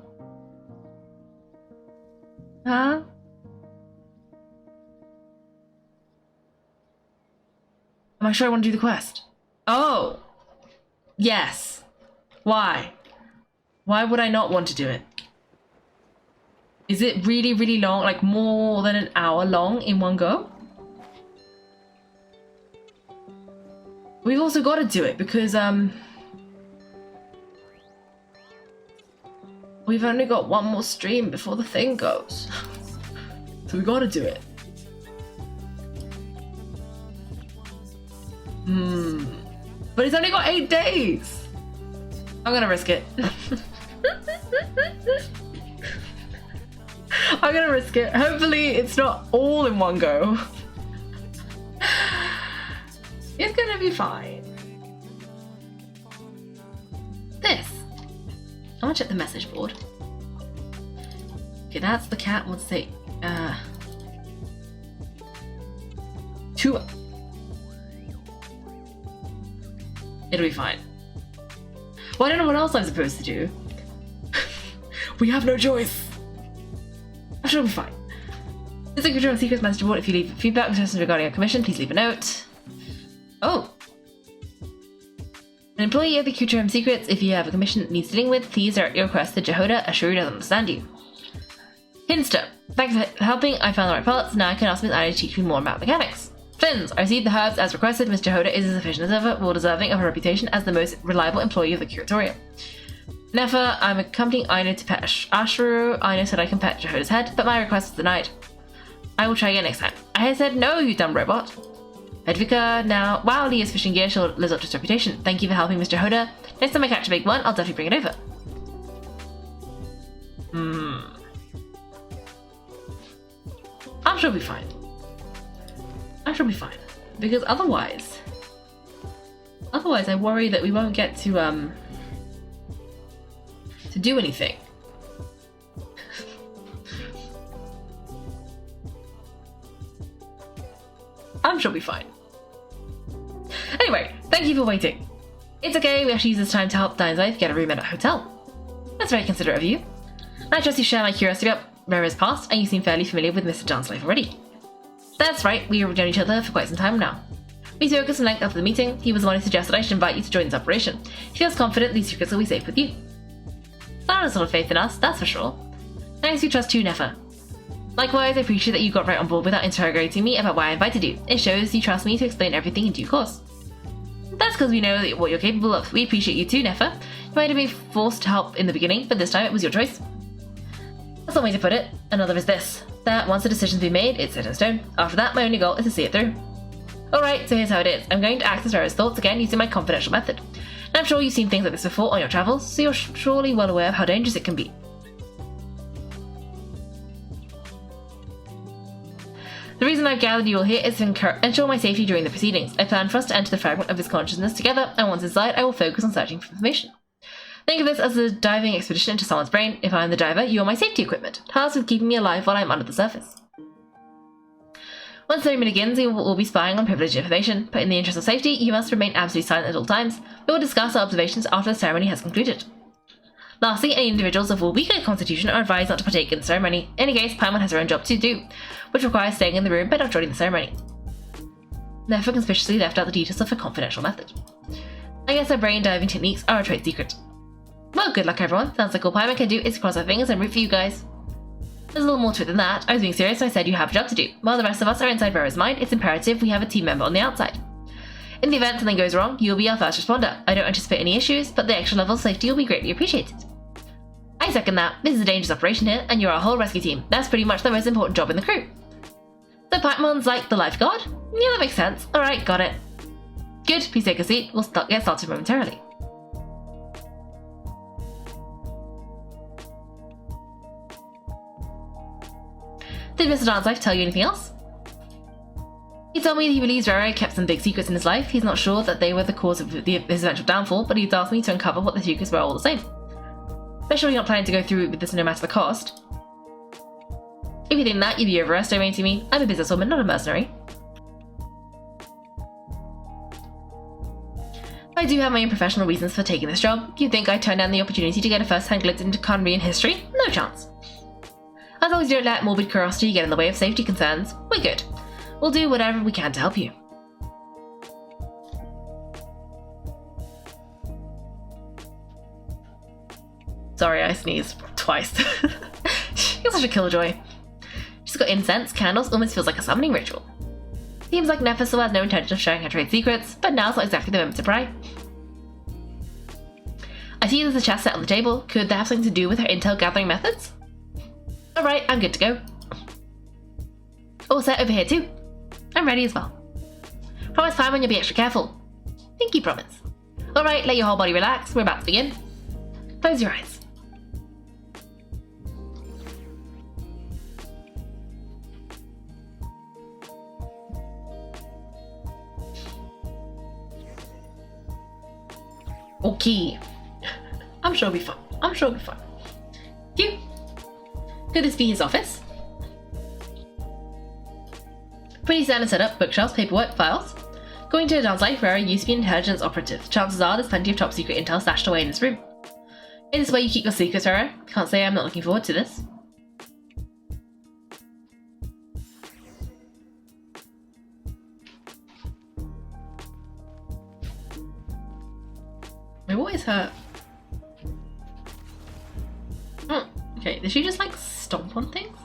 S2: Huh? Am I sure I want to do the quest? Oh! Yes. Why? Why would I not want to do it? Is it really, really long? Like more than an hour long in one go? We've also got to do it because, we've only got one more stream before the thing goes. So we got to do it. But it's only got 8 days. I'm gonna risk it. I'm gonna risk it. Hopefully it's not all in one go. It's gonna be fine. This. I wanna check the message board. Okay, that's the cat wants to say, two. It'll be fine. Well, I don't know what else I'm supposed to do. We have no choice. I'm sure it'll be fine. This is a Control Secrets message board. If you leave feedback or suggestions regarding a commission, please leave a note. Oh. An employee of the Q-Term Secrets, if you have a commission that needs dealing with, please direct your request to Jehoda. Assure he doesn't understand you. Hinster. Thanks for helping. I found the right parts. Now I can ask Miss Ida to teach me more about mechanics. Flins. I received the herbs as requested. Miss Jehoda is a sufficient observer, well deserving of her reputation as the most reliable employee of the curatorium. Nefer, I'm accompanying Aino to pet Ashuru. Aino said I can pet Jehoda's head, but my request was denied. I will try again next time. I said no, you dumb robot. Hedvika, now, wow, Leah's fishing gear sure lives up to its reputation. Thank you for helping, Mr. Jehoda. Next time I catch a big one, I'll definitely bring it over. I'm sure it'll be fine. I'm sure it'll be fine. Because otherwise I worry that we won't get to do anything. I'm sure it'll be fine. Anyway, thank you for waiting. It's okay, we actually use this time to help Diane's wife get a room at a hotel. That's very considerate of you. I trust you share my curiosity about Rerir's past, and you seem fairly familiar with Mr. John's life already. That's right, we have known each other for quite some time now. We spoke at some length after the meeting. He was the one who suggested I should invite you to join this operation. He feels confident these secrets will be safe with you. That has a lot of faith in us, that's for sure. Thanks, you trust too, Nefer. Likewise, I appreciate that you got right on board without interrogating me about why I invited you. It shows you trust me to explain everything in due course. That's because we know what you're capable of. We appreciate you too, Nefer. You might have been forced to help in the beginning, but this time it was your choice. That's one way to put it. Another is this, that once a decision's been made, it's set in stone. After that, my only goal is to see it through. Alright, so here's how it is. I'm going to access Rerir's thoughts again using my confidential method. And I'm sure you've seen things like this before on your travels, so you're surely well aware of how dangerous it can be. The reason I've gathered you all here is to ensure my safety during the proceedings. I plan for us to enter the fragment of his consciousness together, and once inside, I will focus on searching for information. Think of this as a diving expedition into someone's brain. If I'm the diver, you are my safety equipment, tasked with keeping me alive while I'm under the surface. Once the ceremony begins, we will all be spying on privileged information, but in the interest of safety, you must remain absolutely silent at all times. We will discuss our observations after the ceremony has concluded. Lastly, any individuals of a weaker constitution are advised not to partake in the ceremony. In any case, Paimon has her own job to do, which requires staying in the room but not joining the ceremony. Nefer conspicuously left out the details of her confidential method. I guess her brain diving techniques are a trade secret. Well, good luck everyone. Sounds like all Paimon can do is cross our fingers and root for you guys. There's a little more to it than that. I was being serious when I said you have a job to do. While the rest of us are inside Rerir's mind, it's imperative we have a team member on the outside. In the event something goes wrong, you'll be our first responder. I don't anticipate any issues, but the extra level of safety will be greatly appreciated. I second that. This is a dangerous operation here, and you're our whole rescue team. That's pretty much the most important job in the crew. So Paimon's like the lifeguard? Yeah, that makes sense. Alright, got it. Good, please take a seat. We'll get started momentarily. Did Mr. Darn's wife tell you anything else? He told me that he believes Rerir kept some big secrets in his life. He's not sure that they were the cause of his eventual downfall, but he's asked me to uncover what the secrets were all the same. I'm sure you're not planning to go through with this no matter the cost. If you think that, you'd be overestimating me. I'm a businesswoman, not a mercenary. I do have my own professional reasons for taking this job. You'd think I'd turn down the opportunity to get a first-hand glimpse into Conrian history? No chance. As long as you don't let morbid curiosity get in the way of safety concerns, we're good. We'll do whatever we can to help you. Sorry, I sneezed twice. You're such a killjoy. She's got incense, candles, almost feels like a summoning ritual. Seems like Nephis still has no intention of sharing her trade secrets, but now's not exactly the moment to pry. I see there's a chest set on the table. Could that have something to do with her intel gathering methods? Alright, I'm good to go. All set over here too. I'm ready as well. Promise Paimon you'll be extra careful. Pinky promise. Alright, let your whole body relax. We're about to begin. Close your eyes. Okay. I'm sure it'll be fun. Phew. Could this be his office? Pretty standard setup, bookshelves, paperwork, files. Going to a downside, Rerir used to be an intelligence operative. Chances are there's plenty of top secret intel stashed away in this room. Is this where you keep your secrets, Rerir? Can't say I'm not looking forward to this. Wait, what is her? Oh, okay, did she just like stomp on things?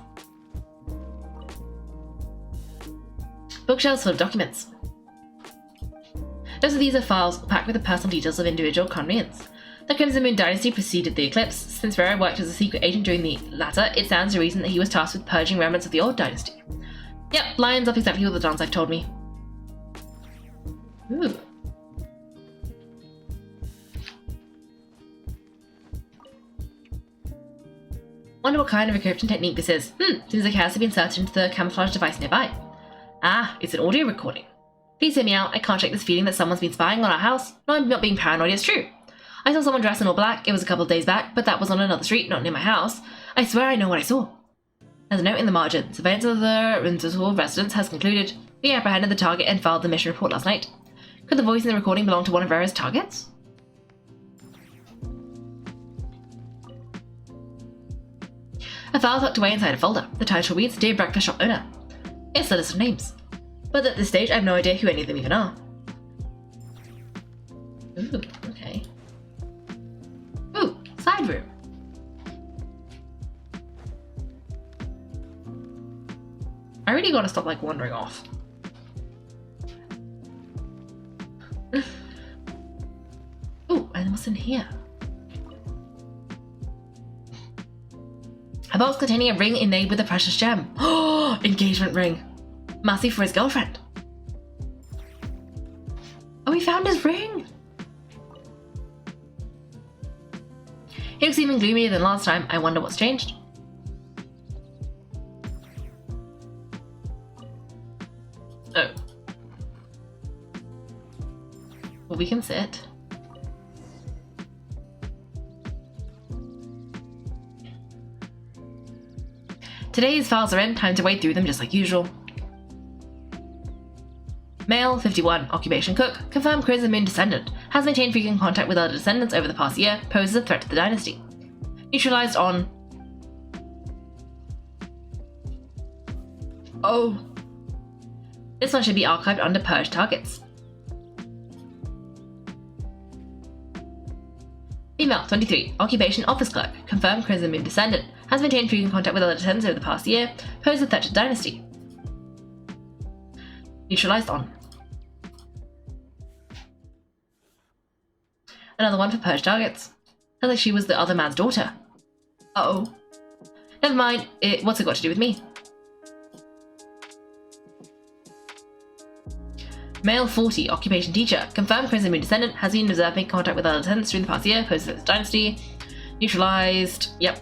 S2: Bookshelves full of documents. Most of these are files packed with the personal details of individual Conrians. The Crimson Moon dynasty preceded the eclipse. Since Rerir worked as a secret agent during the latter, it stands to reason that he was tasked with purging remnants of the old dynasty. Yep, lines up exactly what the Dons have told me. Ooh. Wonder what kind of encryption technique this is. Seems like it has to be inserted into the camouflage device nearby. Ah, it's an audio recording. Please hear me out. I can't shake this feeling that someone's been spying on our house. No, I'm not being paranoid, it's true. I saw someone dressed in all black. It was a couple of days back, but that was on another street, not near my house. I swear I know what I saw. There's a note in the margin. Surveillance of the Rintoul residence has concluded. We apprehended the target and filed the mission report last night. Could the voice in the recording belong to one of Rerir's targets? A file tucked away inside a folder. The title reads, Dear Breakfast Shop Owner. It's a list of names. But at this stage, I have no idea who any of them even are. Ooh, okay. Ooh, side room. I really gotta stop like wandering off. Ooh, and what's in here? A box containing a ring inlaid with a precious gem. Oh, engagement ring. Massive for his girlfriend. Oh, we found his ring. He looks even gloomier than last time. I wonder what's changed. Oh. Well, we can sit. Today's files are in. Time to wade through them just like usual. Male, 51, occupation cook, confirmed Crimson Moon descendant, has maintained frequent contact with other descendants over the past year, poses a threat to the dynasty. Neutralized on... Oh. This one should be archived under purged targets. Female, 23, occupation office clerk, confirmed Crimson Moon descendant, has maintained frequent contact with other descendants over the past year, poses a threat to the dynasty. Neutralized on. Another one for purged targets. Sounds like she was the other man's daughter. Uh-oh. Never mind, what's it got to do with me? Male 40, occupation teacher, confirmed Crimson Moon descendant, has been observing contact with other descendants during the past year, poses a dynasty. Neutralized. Yep.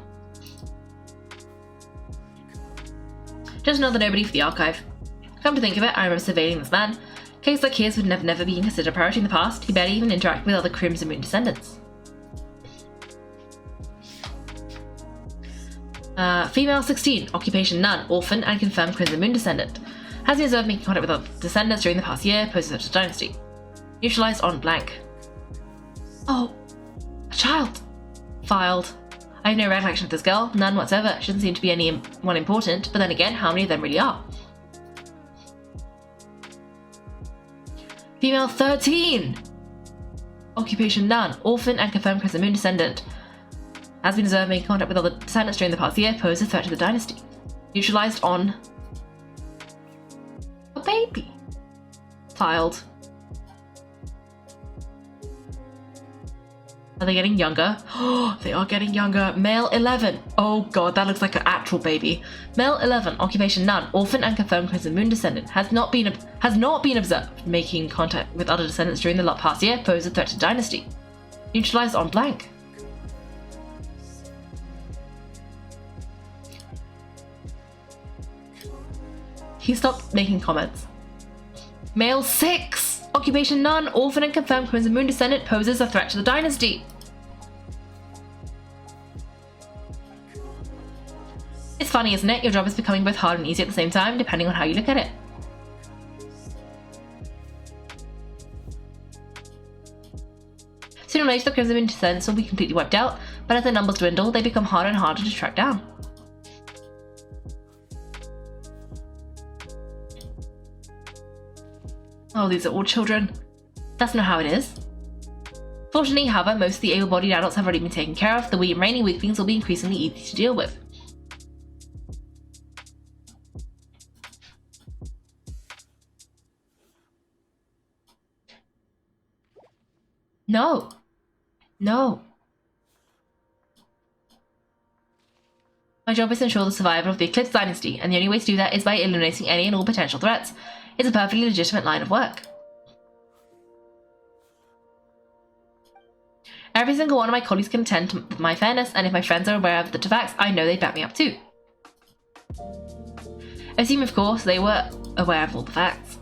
S2: Just another nobody for the archive. Come to think of it, I remember surveilling this man. Cases like his would never been considered a priority in the past. He barely even interacted with other Crimson Moon descendants. Female 16, occupation none, orphan and confirmed Crimson Moon descendant. Has been observed making contact with other descendants during the past year, poses such a dynasty. Neutralized on blank. Oh, a child. Filed. I have no recollection of this girl, none whatsoever. She doesn't seem to be anyone important, but then again, how many of them really are? Female 13! Occupation none, orphan and confirmed Crimson Moon descendant. Has been observed making contact with other descendants during the past year, pose a threat to the dynasty. Neutralized on a baby. Child. Are they getting younger? Oh, they are getting younger. Male 11. Oh god, that looks like an actual baby. Male 11, occupation none, orphan and confirmed Crimson Moon descendant. Has not been observed making contact with other descendants during the past year, pose a threat to dynasty. Neutralized on blank. He stopped making comments. Male 6, occupation none, orphan and confirmed Crimson Moon descendant, poses a threat to the dynasty. It's funny, isn't it? Your job is becoming both hard and easy at the same time, depending on how you look at it. Sooner or later, the Crimson Moon descendants will be completely wiped out, but as their numbers dwindle, they become harder and harder to track down. Oh, these are all children. That's not how it is. Fortunately, however, most of the able-bodied adults have already been taken care of. The remaining weaklings will be increasingly easy to deal with. No. No. My job is to ensure the survival of the Eclipse Dynasty, and the only way to do that is by eliminating any and all potential threats. It's a perfectly legitimate line of work. Every single one of my colleagues can attend to my fairness, and if my friends are aware of the facts, I know they'd back me up too. I assume, of course, they were aware of all the facts.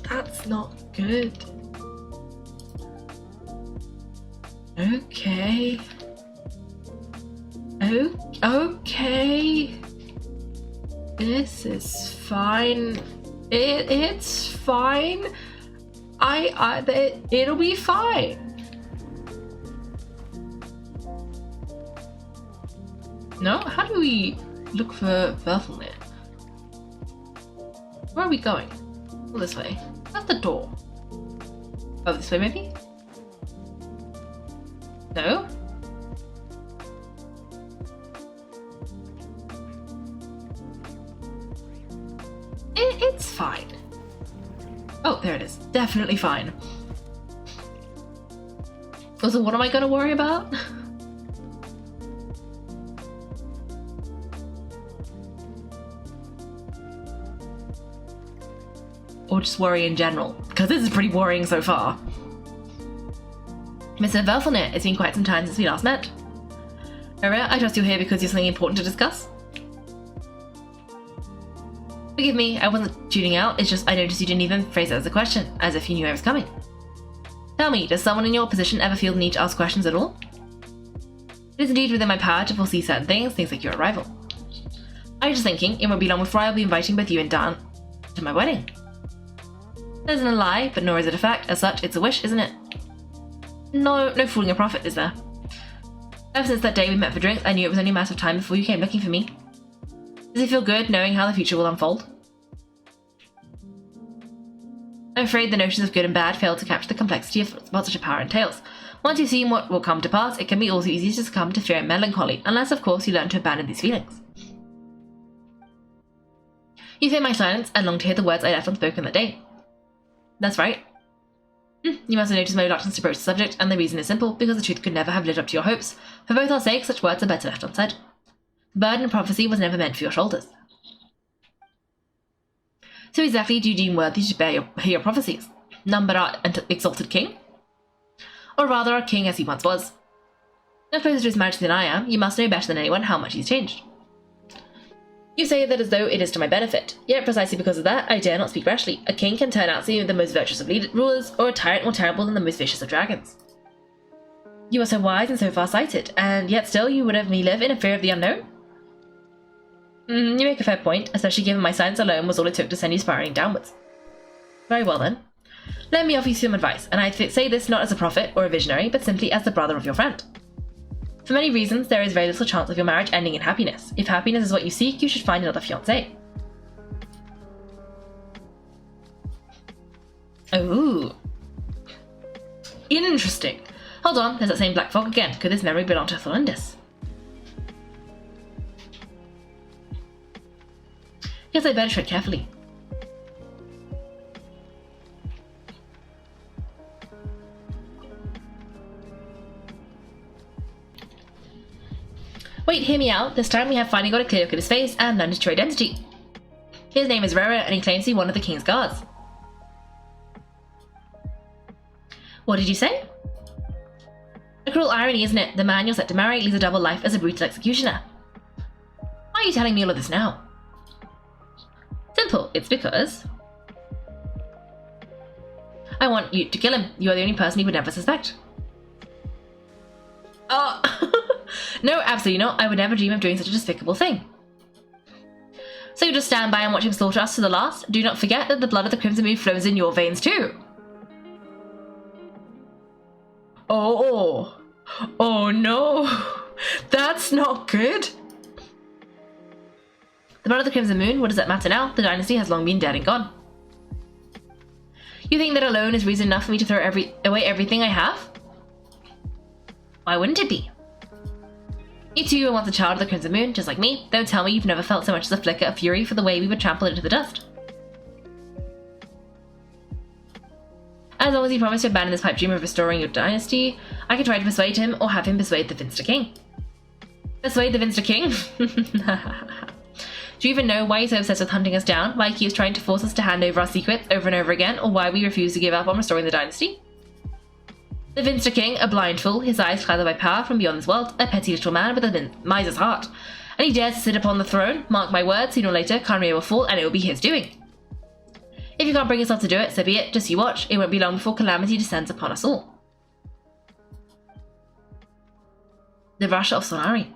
S2: That's not good. Okay. Okay. This is fine. It's fine. It'll be fine. No? How do we look for Verthelnir? Where are we going? Oh, this way. That's the door. Oh, this way maybe? No? It's fine. Oh, there it is. Definitely fine. Also, what am I gonna worry about? Or just worry in general, because this is pretty worrying so far. Mr. Verthelnir, it's been quite some time since we last met. Rerir, I trust you're here because you have something important to discuss. Forgive me, I wasn't tuning out, it's just I noticed you didn't even phrase it as a question, as if you knew I was coming. Tell me, does someone in your position ever feel the need to ask questions at all? It is indeed within my power to foresee certain things like your arrival. I was just thinking, it won't be long before I'll be inviting both you and Dan to my wedding. That isn't a lie, but nor is it a fact. As such, it's a wish, isn't it? No fooling a prophet, is there? Ever since that day we met for drinks, I knew it was only a matter of time before you came looking for me. Does it feel good knowing how the future will unfold? I'm afraid the notions of good and bad fail to capture the complexity of what such a power entails. Once you've seen what will come to pass, it can be all too easy to succumb to fear and melancholy, unless of course you learn to abandon these feelings. You fear my silence and long to hear the words I left unspoken that day. That's right. You must have noticed my reluctance to broach the subject, and the reason is simple, because the truth could never have lived up to your hopes. For both our sakes, such words are better left unsaid. The burden of prophecy was never meant for your shoulders. So exactly do you deem worthy to hear your prophecies? None but our exalted king? Or rather our king as he once was. No closer to his majesty than I am, you must know better than anyone how much he's changed. You say that as though it is to my benefit, yet precisely because of that, I dare not speak rashly. A king can turn out to be the most virtuous of rulers, or a tyrant more terrible than the most vicious of dragons. You are so wise and so far-sighted, and yet still you would have me live in a fear of the unknown? You make a fair point, especially given my silence alone was all it took to send you spiraling downwards. Very well then. Let me offer you some advice, and I say this not as a prophet or a visionary, but simply as the brother of your friend. For many reasons, there is very little chance of your marriage ending in happiness. If happiness is what you seek, you should find another fiancé. Ooh. Interesting. Hold on, there's that same black fog again. Could this memory belong to Flins? Guess I better tread carefully. Wait, hear me out. This time we have finally got a clear look at his face and learned his true identity. His name is Rerir, and he claims to be one of the king's guards. What did you say? A cruel irony, isn't it? The man you're set to marry leads a double life as a brutal executioner. Why are you telling me all of this now? Simple. It's because I want you to kill him. You are the only person he would never suspect. Oh, no, absolutely not. I would never dream of doing such a despicable thing. So you just stand by and watch him slaughter us to the last? Do not forget that the blood of the Crimson Moon flows in your veins too. Oh no, that's not good. The blood of the Crimson Moon, what does that matter now? The dynasty has long been dead and gone. You think that alone is reason enough for me to throw away everything I have? Why wouldn't it be? You too are once a child of the Crimson Moon, just like me. Don't tell me you've never felt so much as a flicker of fury for the way we were trampled into the dust. As long as you promise to abandon this pipe dream of restoring your dynasty, I can try to persuade him or have him persuade the Finster King. Persuade the Finster King? Do you even know why he's so obsessed with hunting us down? Why he keeps trying to force us to hand over our secrets over and over again? Or why we refuse to give up on restoring the dynasty? The Finster King, a blind fool, his eyes clouded by power from beyond this world, a petty little man with a miser's heart. And he dares to sit upon the throne. Mark my words, sooner or later, Conry will fall and it will be his doing. If you can't bring yourself to do it, so be it. Just you watch. It won't be long before calamity descends upon us all. The Russia of Sonari.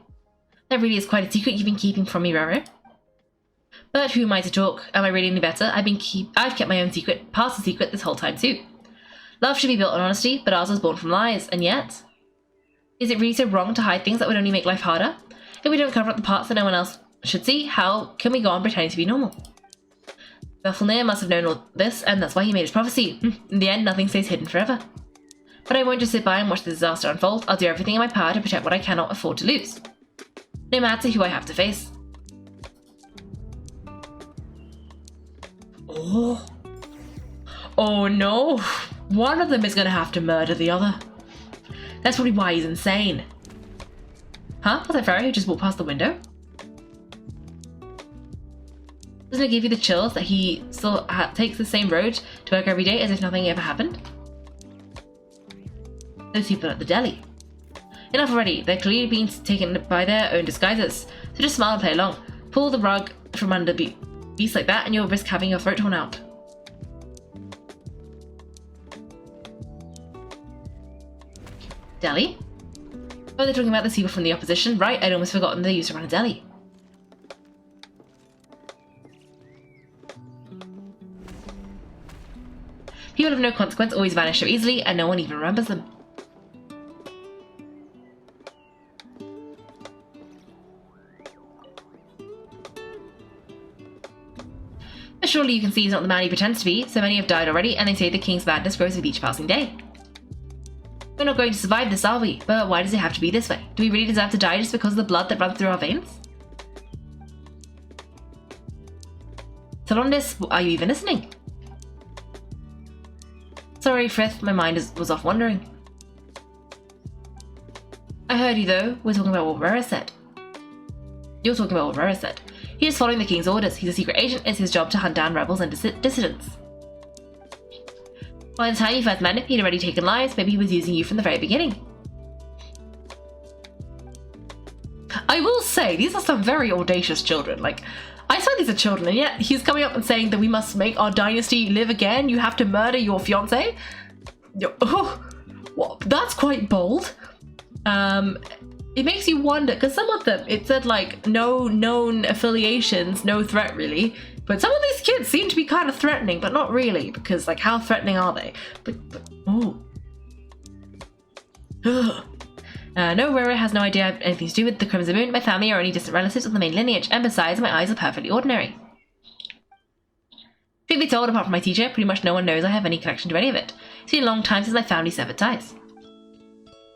S2: That really is quite a secret you've been keeping from me, Rerir. But who am I to talk? Am I really any better? I've kept my own secret, past the secret, this whole time too. Love should be built on honesty, but ours was born from lies, and yet... Is it really so wrong to hide things that would only make life harder? If we don't cover up the parts that no one else should see, how can we go on pretending to be normal? Belfalnir must have known all this, and that's why he made his prophecy. In the end, nothing stays hidden forever. But I won't just sit by and watch the disaster unfold. I'll do everything in my power to protect what I cannot afford to lose. No matter who I have to face. Oh no! One of them is going to have to murder the other. That's probably why he's insane. Huh? Was that Ferry who just walked past the window? Doesn't it give you the chills that he still takes the same road to work every day as if nothing ever happened? Those people at the deli. Enough already. They're clearly being taken by their own disguises. So just smile and play along. Pull the rug from under beasts like that and you'll risk having your throat torn out. Deli? Oh, they're talking about the people from the opposition. Right, I'd almost forgotten they used to run a deli. People of no consequence always vanish so easily, and no one even remembers them. But surely you can see he's not the man he pretends to be. So many have died already, and they say the king's madness grows with each passing day. We're not going to survive this, are we? But why does it have to be this way? Do we really deserve to die just because of the blood that runs through our veins? Solondis, are you even listening? Sorry, Frith, my mind was off wandering. I heard you though. We're talking about what Rerir said. You're talking about what Rerir said. He is following the king's orders. He's a secret agent. It's his job to hunt down rebels and dissidents. By the time you first met him, he'd already taken lives. Maybe he was using you from the very beginning. I will say, these are some very audacious children. Like, I swear these are children, and yet he's coming up and saying that we must make our dynasty live again. You have to murder your fiancé. Oh, well, that's quite bold. It makes you wonder, because some of them, it said like, no known affiliations, no threat really. But some of these kids seem to be kind of threatening, but not really, because like, how threatening are they? But oh. No, Rerir has no idea I have anything to do with the Crimson Moon. My family are only distant relatives of the main lineage, and besides, my eyes are perfectly ordinary. Truth be told, apart from my teacher, pretty much no one knows I have any connection to any of it. It's been a long time since my family severed ties.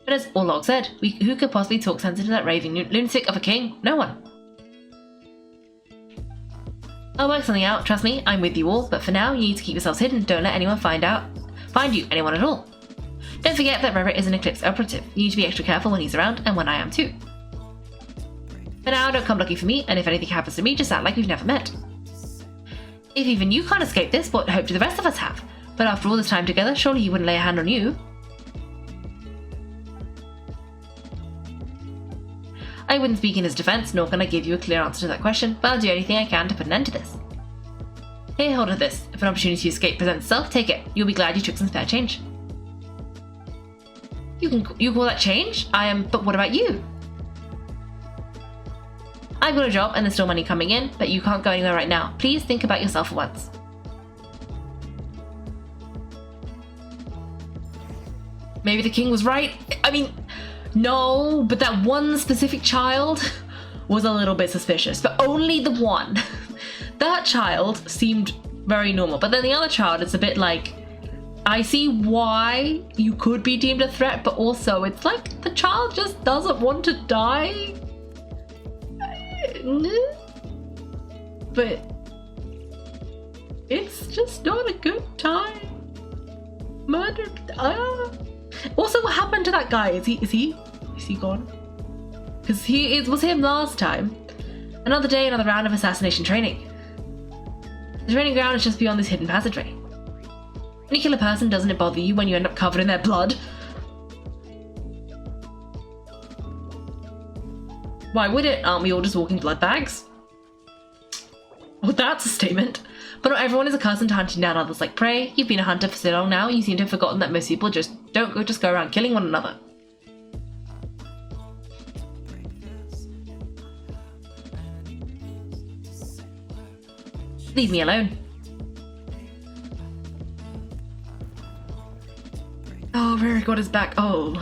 S2: But as Orlog said, who could possibly talk sense into that raving lunatic of a king? No one. I'll work something out, trust me, I'm with you all, but for now, you need to keep yourselves hidden, don't let anyone find you, anyone at all. Don't forget that Rerir is an Eclipse operative, you need to be extra careful when he's around, and when I am too. For now, don't come looking for me, and if anything happens to me, just act like we've never met. If even you can't escape this, what hope do the rest of us have? But after all this time together, surely he wouldn't lay a hand on you. I wouldn't speak in his defense, nor can I give you a clear answer to that question, but I'll do anything I can to put an end to this. Here, hold of this. If an opportunity to escape presents itself, take it. You'll be glad you took some spare change. You call that change? But what about you? I've got a job and there's still money coming in, but you can't go anywhere right now. Please think about yourself for once. Maybe the king was right. I mean, no, but that one specific child was a little bit suspicious, but only the one. That child seemed very normal, but then the other child, it's a bit like, I see why you could be deemed a threat, but also it's like the child just doesn't want to die. But it's just not a good time. Murdered. Also, what happened to that guy? Is he gone? Because it was him last time. Another day, another round of assassination training. The training ground is just beyond this hidden passageway. When you kill a person, doesn't it bother you when you end up covered in their blood? Why would it? Aren't we all just walking blood bags? Well, that's a statement. But not everyone is accustomed to hunting down others like prey. You've been a hunter for so long now, you seem to have forgotten that most people just go around killing one another. Leave me alone. Oh, Rerir got his back. Oh,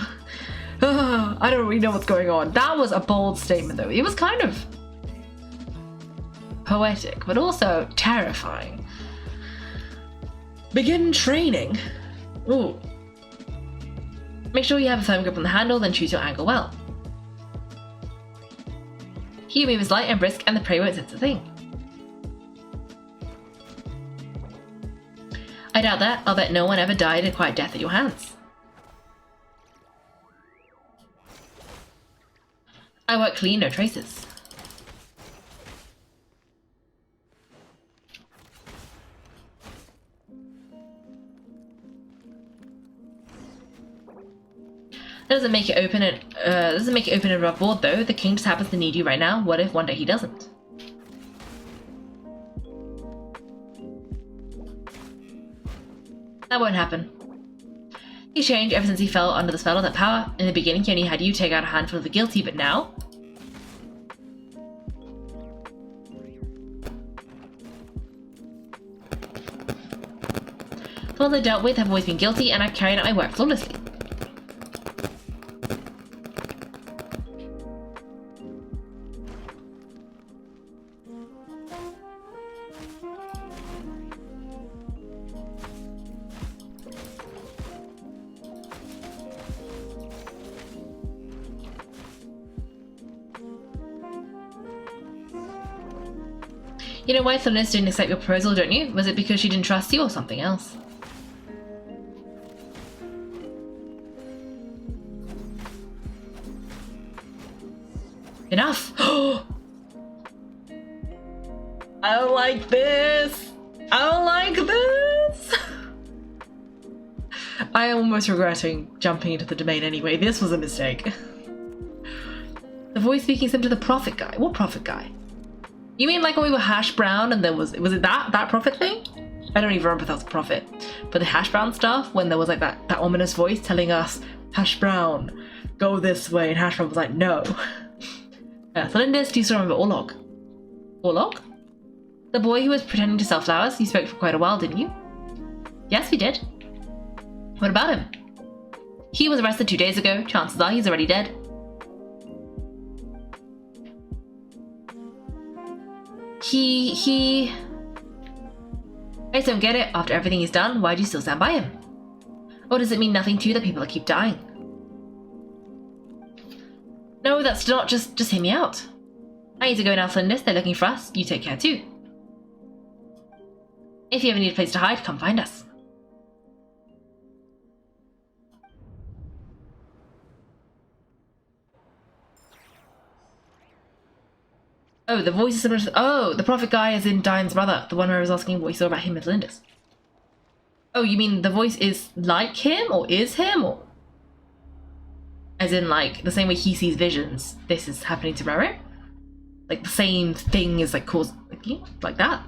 S2: I don't really know what's going on. That was a bold statement, though. It was kind of poetic, but also terrifying. Begin training. Ooh. Make sure you have a firm grip on the handle, then choose your angle well. Your move is light and brisk, and the prey won't sense a thing. I doubt that. I'll bet no one ever died a quiet death at your hands. I work clean, no traces. That doesn't make it open and above board though. The king just happens to need you right now. What if one day he doesn't? That won't happen. He's changed ever since he fell under the spell of that power. In the beginning, he only had you take out a handful of the guilty, but now... The ones I dealt with have always been guilty, and I've carried out my work flawlessly. You know why Flins didn't accept your proposal, don't you? Was it because she didn't trust you or something else? Enough! I don't like this! I don't like this! I am almost regretting jumping into the domain anyway. This was a mistake. The voice speaking sent to the prophet guy. What prophet guy? You mean like when we were hash brown and there was it that prophet thing? I don't even remember if that was a prophet. But the hash brown stuff, when there was like that ominous voice telling us, hash brown, go this way, and hash brown was like, no. Flinders, do you still remember Orlog? Orlog? The boy who was pretending to sell flowers? You spoke for quite a while, didn't you? Yes, we did. What about him? He was arrested 2 days ago. Chances are he's already dead. I just don't get it. After everything he's done, why do you still stand by him? Or does it mean nothing to you that people keep dying? No, that's not. Just hear me out. I need to go now, Flinders. They're looking for us. You take care too. If you ever need a place to hide, come find us. Oh, the voice is similar to... Oh, the prophet guy is in Diane's brother. The one where I was asking what he saw about him with Flinders. Oh, you mean the voice is like him? Or is him? Or... As in, like, the same way he sees visions, this is happening to Rerir? Like, the same thing is, like, caused... Like that?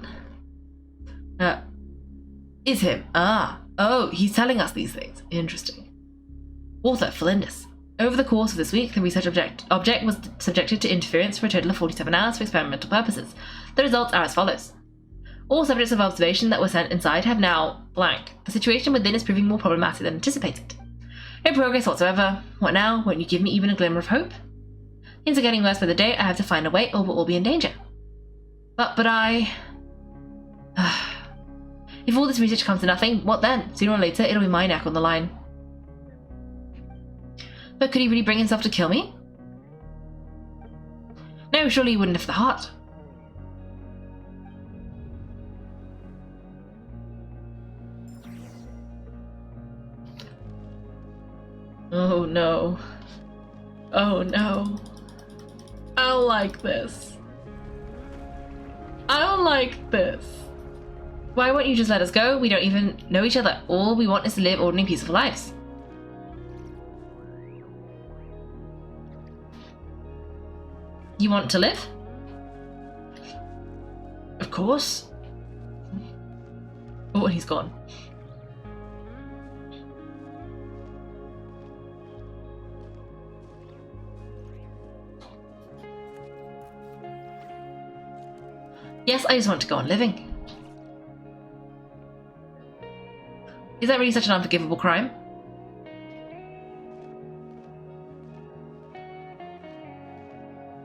S2: Is him. Ah. Oh, he's telling us these things. Interesting. Author, Flinders. Over the course of this week, the research object was subjected to interference for a total of 47 hours for experimental purposes. The results are as follows. All subjects of observation that were sent inside have now blank. The situation within is proving more problematic than anticipated. No progress whatsoever. What now? Won't you give me even a glimmer of hope? Things are getting worse by the day. I have to find a way or we'll all be in danger. But I... If all this research comes to nothing, what then? Sooner or later, it'll be my neck on the line. But could he really bring himself to kill me? No, surely he wouldn't have the heart. Oh no. Oh no. I don't like this. I don't like this. Why won't you just let us go? We don't even know each other. All we want is to live ordinary, peaceful lives. You want to live? Of course. Oh, and he's gone. Yes, I just want to go on living. Is that really such an unforgivable crime?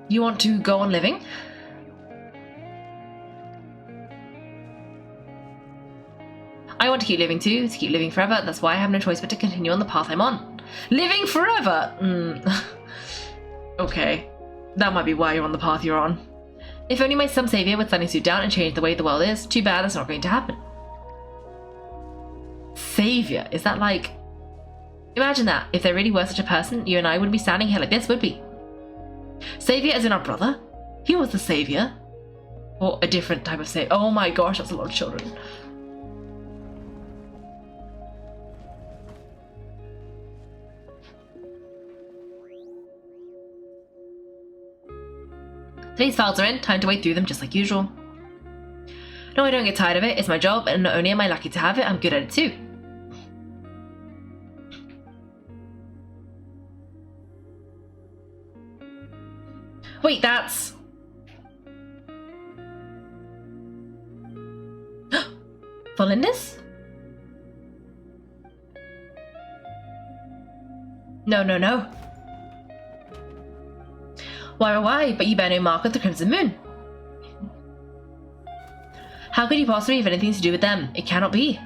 S2: You want to go on living? I want to keep living too, to keep living forever. That's why I have no choice but to continue on the path I'm on. Living forever! Okay. That might be why you're on the path you're on. If only my some savior would suddenly suit down and change the way the world is. Too bad that's not going to happen. Savior? Is that like... Imagine that. If there really were such a person, you and I wouldn't be standing here like this, would we? Savior as in our brother? He was the savior. Or a different type of savior. Oh my gosh, that's a lot of children. Today's files are in. Time to wade through them just like usual. No, I don't get tired of it. It's my job, and not only am I lucky to have it, I'm good at it too. Wait, that's... Flinders? No. Why? But you bear no mark of the Crimson Moon. How could you possibly have anything to do with them? It cannot be.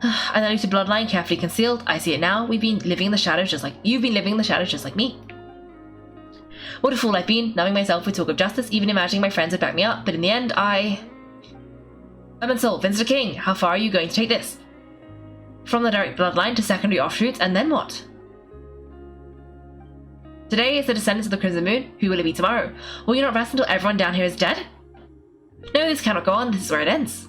S2: An elusive bloodline carefully concealed. I see it now. You've been living in the shadows just like me. What a fool I've been, numbing myself with talk of justice, even imagining my friends would back me up, but in the end, Soul, Vincent King, how far are you going to take this? From the direct bloodline to secondary offshoots, and then what? Today is the descendants of the Crimson Moon. Who will it be tomorrow? Will you not rest until everyone down here is dead? No, this cannot go on. This is where it ends.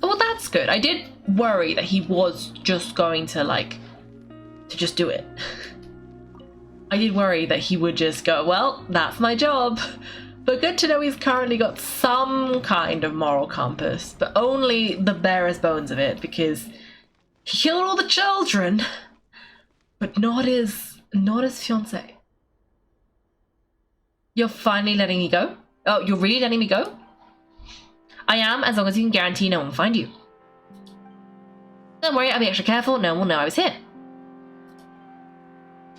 S2: Well, that's good. I did worry that he was just going to, just do it. I did worry that he would just go, well, that's my job. But good to know he's currently got some kind of moral compass, but only the barest bones of it, because he killed all the children, but not his fiancée. You're finally letting me go? Oh, you're really letting me go? I am, as long as you can guarantee no one will find you. Don't worry, I'll be extra careful. No one will know I was here.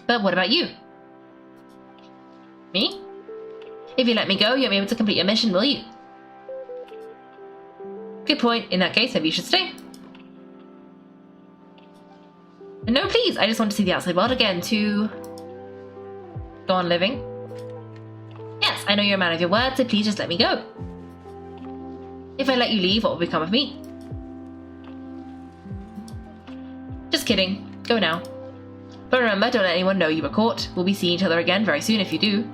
S2: But what about you? Me? If you let me go, you won't be able to complete your mission, will you? Good point. In that case, maybe you should stay. No, please. I just want to see the outside world again to go on living. Yes, I know you're a man of your word, so please just let me go. If I let you leave, what will become of me? Just kidding. Go now. But remember, don't let anyone know you were caught. We'll be seeing each other again very soon if you do.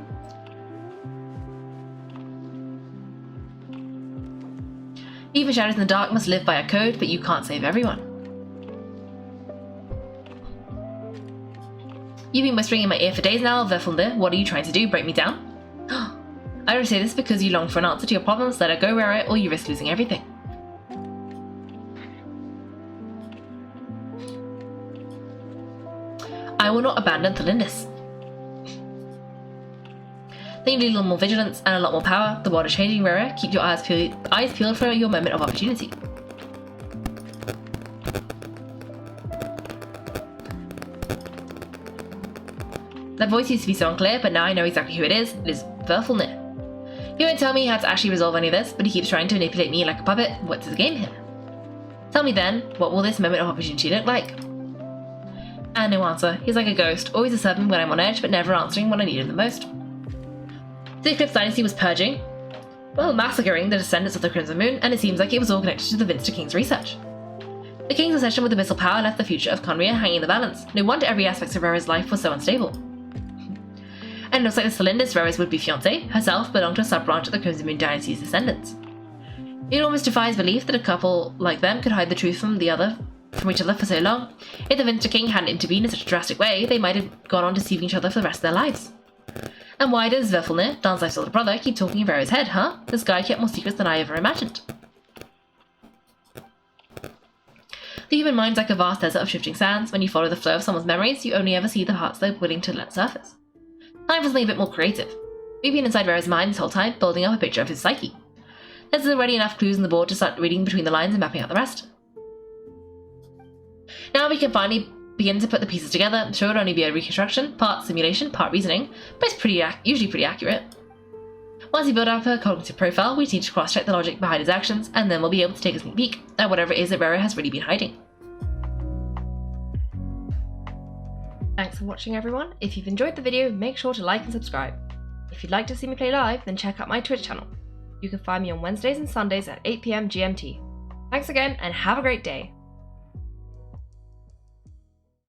S2: Even shadows in the dark must live by a code, but you can't save everyone. You've been whispering in my ear for days now, Verfilde. What are you trying to do? Break me down? I don't say this because you long for an answer to your problems. Let it go, Rerir, or you risk losing everything. I will not abandon Flins. Then you need a little more vigilance and a lot more power. The world is changing, Rerir. Keep your eyes peeled for your moment of opportunity. That voice used to be so unclear, but now I know exactly who it is. It is Verfilde. He won't tell me how to actually resolve any of this, but he keeps trying to manipulate me like a puppet. What's his game here? Tell me then, what will this moment of opportunity look like? And no answer. He's like a ghost, always disturbing when I'm on edge, but never answering when I need him the most. The Eclipse Dynasty was purging, well, massacring the descendants of the Crimson Moon, and it seems like it was all connected to the Vinster King's research. The King's obsession with abyssal power left the future of Conria hanging in the balance. No wonder every aspect of Rerir's life was so unstable. And it looks like the Flins, Rerir's would-be fiancée, herself belonged to a sub-branch of the Crimson Moon Dynasty's descendants. It almost defies belief that a couple like them could hide the truth from each other for so long. If the Vinster King hadn't intervened in such a drastic way, they might have gone on deceiving each other for the rest of their lives. And why does Verfilde, Dan's older brother, keep talking in Rerir's head, huh? This guy kept more secrets than I ever imagined. The human mind's like a vast desert of shifting sands. When you follow the flow of someone's memories, you only ever see the parts they're willing to let surface. Time for something a bit more creative. We've been inside Rerir's mind this whole time, building up a picture of his psyche. There's already enough clues on the board to start reading between the lines and mapping out the rest. Now we can finally begin to put the pieces together. The show would only be a reconstruction, part simulation, part reasoning, but it's usually pretty accurate. Once we build up a cognitive profile, we need to cross-check the logic behind his actions, and then we'll be able to take a sneak peek at whatever it is that Rerir has really been hiding.
S1: Thanks for watching, everyone. If you've enjoyed the video, make sure to like and subscribe. If you'd like to see me play live, then check out my Twitch channel. You can find me on Wednesdays and Sundays at 8 PM GMT. Thanks again, and have a great day.